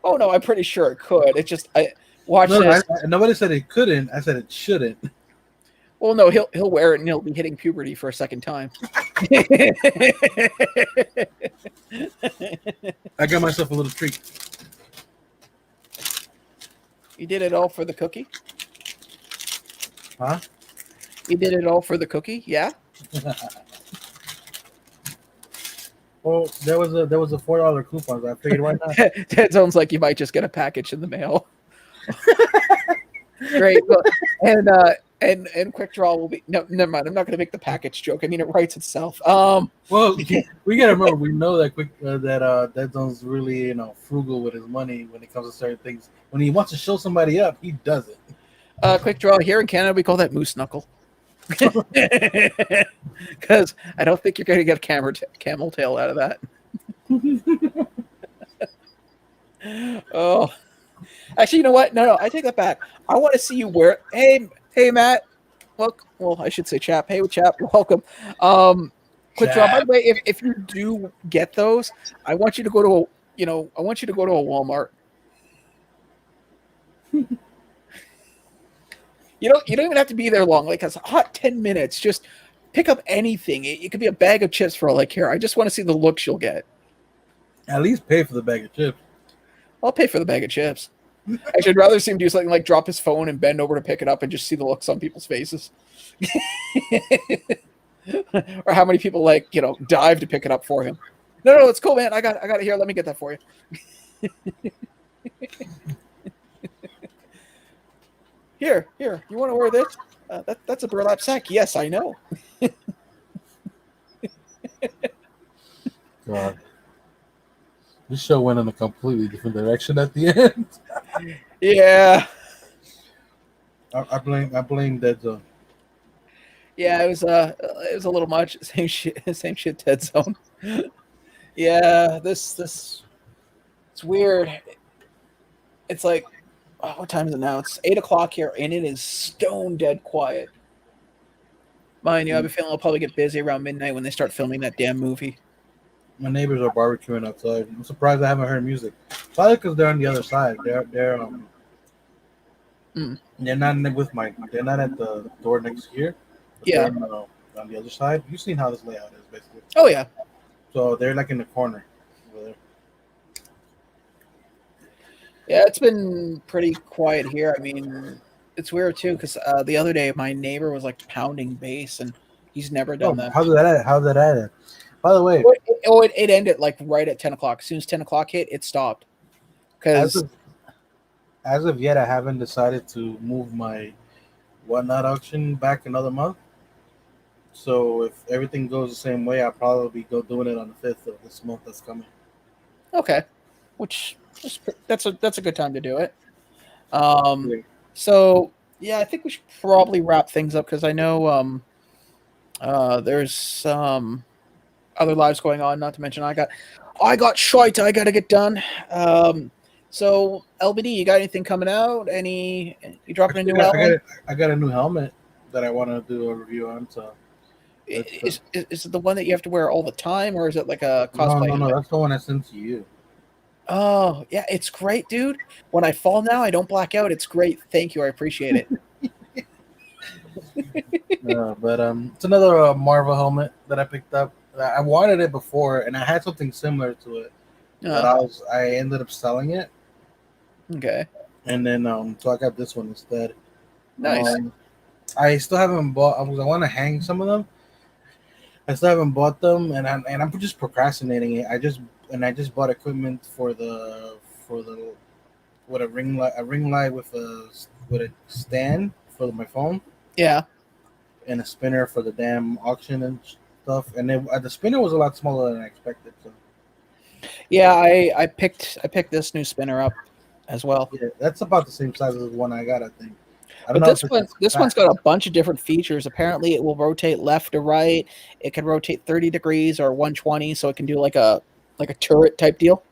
Oh no, I'm pretty sure it could. It just watch this. Nobody said it couldn't. I said it shouldn't. Well, no, he'll wear it and he'll be hitting puberty for a second time. I got myself a little treat. You did it all for the cookie? Huh? You did it all for the cookie? Yeah. Well, there was a $4 coupon. So I figured why not. That sounds like you might just get a package in the mail. Great. Well, and Quick Draw will be no. Never mind. I'm not going to make the package joke. I mean, it writes itself. Well, we gotta remember. We know that that Zone's really frugal with his money when it comes to certain things. When he wants to show somebody up, he does it. Quick Draw here in Canada, we call that moose knuckle. Because I don't think you're going to get a camel tail out of that. Oh, actually, you know what? No, I take that back. I want to see you wear. Hey, Matt. Look, well, I should say chap. Hey, chap, welcome. Quick Draw. By the way, if you do get those, I want you to go to a Walmart. You don't even have to be there long. Like a hot 10 minutes. Just pick up anything. It could be a bag of chips for all I care. I just want to see the looks you'll get. At least pay for the bag of chips. I'll pay for the bag of chips. Actually, I'd rather see him do something like drop his phone and bend over to pick it up and just see the looks on people's faces. Or how many people dive to pick it up for him. No, it's cool, man. I got it here. Let me get that for you. Here. You want to wear this? That's a burlap sack. Yes, I know. God. This show went in a completely different direction at the end. Yeah. I blame Dead Zone. Yeah, it was a little much. Same shit, Dead Zone. Yeah, this it's weird. It's like, what time is it now? It's 8:00 here, and it is stone dead quiet. Mind you, I have a feeling I'll probably get busy around midnight when they start filming that damn movie. My neighbors are barbecuing outside. I'm surprised I haven't heard music. Probably because they're on the other side. They're not they're not at the door next here. Yeah. On the other side. You've seen how this layout is, basically. Oh yeah. So they're like in the corner over there. Yeah, it's been pretty quiet here. I mean, it's weird too because the other day my neighbor was like pounding bass, and he's never done that. How did that end? By the way, it ended like right at 10:00. As soon as 10:00 hit, it stopped. Because as of yet, I haven't decided to move my Whatnot auction back another month. So if everything goes the same way, I'll probably go doing it on the 5th of this month that's coming. Okay, which that's a good time to do it. Yeah. So yeah, I think we should probably wrap things up because I know there's some other lives going on. Not to mention I got shite. I got to get done. So LBD, you got anything coming out? You dropping a new album? I got a new helmet that I want to do a review on. So Is it the one that you have to wear all the time, or is it like a no, cosplay? no, that's the one I sent to you. Oh yeah, it's great, dude. When I fall now, I don't black out. It's great. Thank you. I appreciate it. But it's another Marvel helmet that I picked up. I wanted it before, and I had something similar to it, but I ended up selling it. Okay. And then so I got this one instead. Nice. I still haven't bought because I want to hang some of them. I still haven't bought them, and I'm just procrastinating it. I just bought equipment for the with a ring light with a stand for my phone. Yeah. And a spinner for the damn auction and stuff. And the spinner was a lot smaller than I expected. So yeah, I picked this new spinner up as well. Yeah, that's about the same size as the one I got, I think. I But don't know this one's got a bunch of different features. Apparently, it will rotate left to right. It can rotate 30 degrees or 120, so it can do like a turret type deal.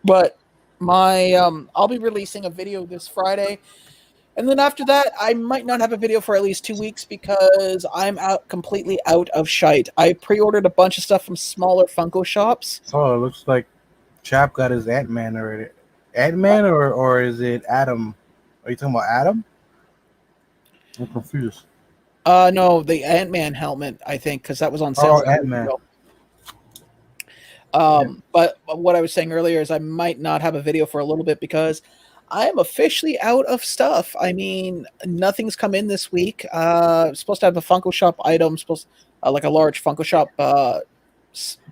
But I'll be releasing a video this Friday. And then after that, I might not have a video for at least 2 weeks because I'm completely out of shite. I pre-ordered a bunch of stuff from smaller Funko shops. Oh, it looks like Chap got his Ant-Man already. Ant-Man or is it Adam? Are you talking about Adam? I'm confused. No, the Ant-Man helmet, I think, because that was on sale. Oh, Ant-Man. But what I was saying earlier is I might not have a video for a little bit because I am officially out of stuff. I mean, nothing's come in this week. Supposed to have a Funko Shop item, like a large Funko Shop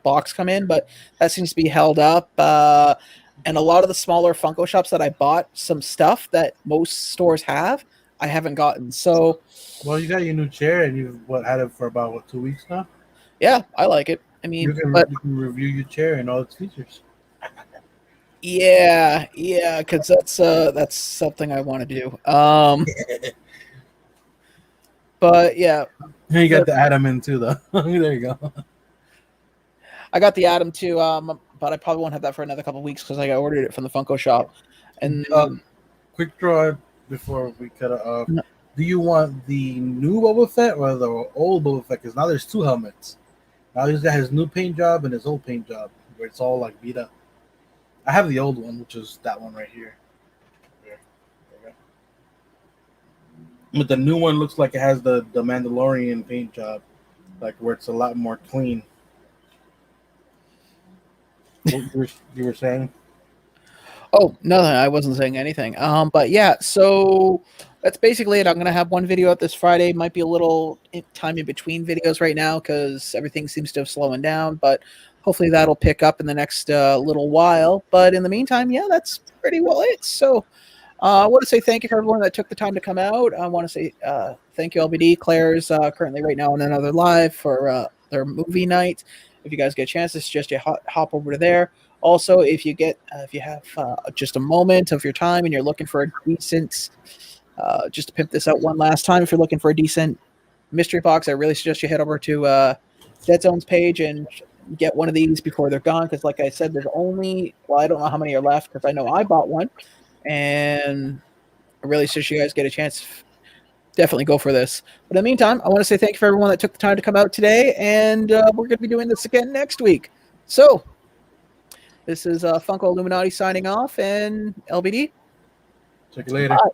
box come in, but that seems to be held up. And a lot of the smaller Funko Shops that I bought some stuff that most stores have, I haven't gotten. So, well, you got your new chair, and you've had it for about 2 weeks now. Yeah, I like it. I mean, you can review your chair and all its features. Yeah, because that's something I want to do. But yeah, you got the Atom in too, though. There you go. I got the Atom too, but I probably won't have that for another couple of weeks because I ordered it from the Funko Shop. And quick draw before we cut it off. No. Do you want the new Boba Fett or the old Boba Fett? Because now there's 2 helmets. Now he's got his new paint job and his old paint job, where it's all like beat up. I have the old one, which is that one right here. There you go. But the new one looks like it has the Mandalorian paint job, like where it's a lot more clean. What you were saying? Oh, nothing. I wasn't saying anything. But yeah, so that's basically it. I'm gonna have one video out this Friday. Might be a little time in between videos right now because everything seems to have slowing down, but hopefully that'll pick up in the next little while. But in the meantime, yeah, that's pretty well it. So I want to say thank you for everyone that took the time to come out. I want to say thank you, LBD. Claire's currently right now on another live for their movie night. If you guys get a chance, it's just you hop over to there. Also, if you have just a moment of your time and you're looking for a decent, just to pimp this out one last time, if you're looking for a decent mystery box, I really suggest you head over to Dead Zone's page and get one of these before they're gone. Because like I said, there's only, I don't know how many are left because I know I bought one. And I really suggest you guys get a chance. Definitely go for this. But in the meantime, I want to say thank you for everyone that took the time to come out today. And we're going to be doing this again next week. So this is Funko Illuminati signing off, and LBD. Check you later. Bye.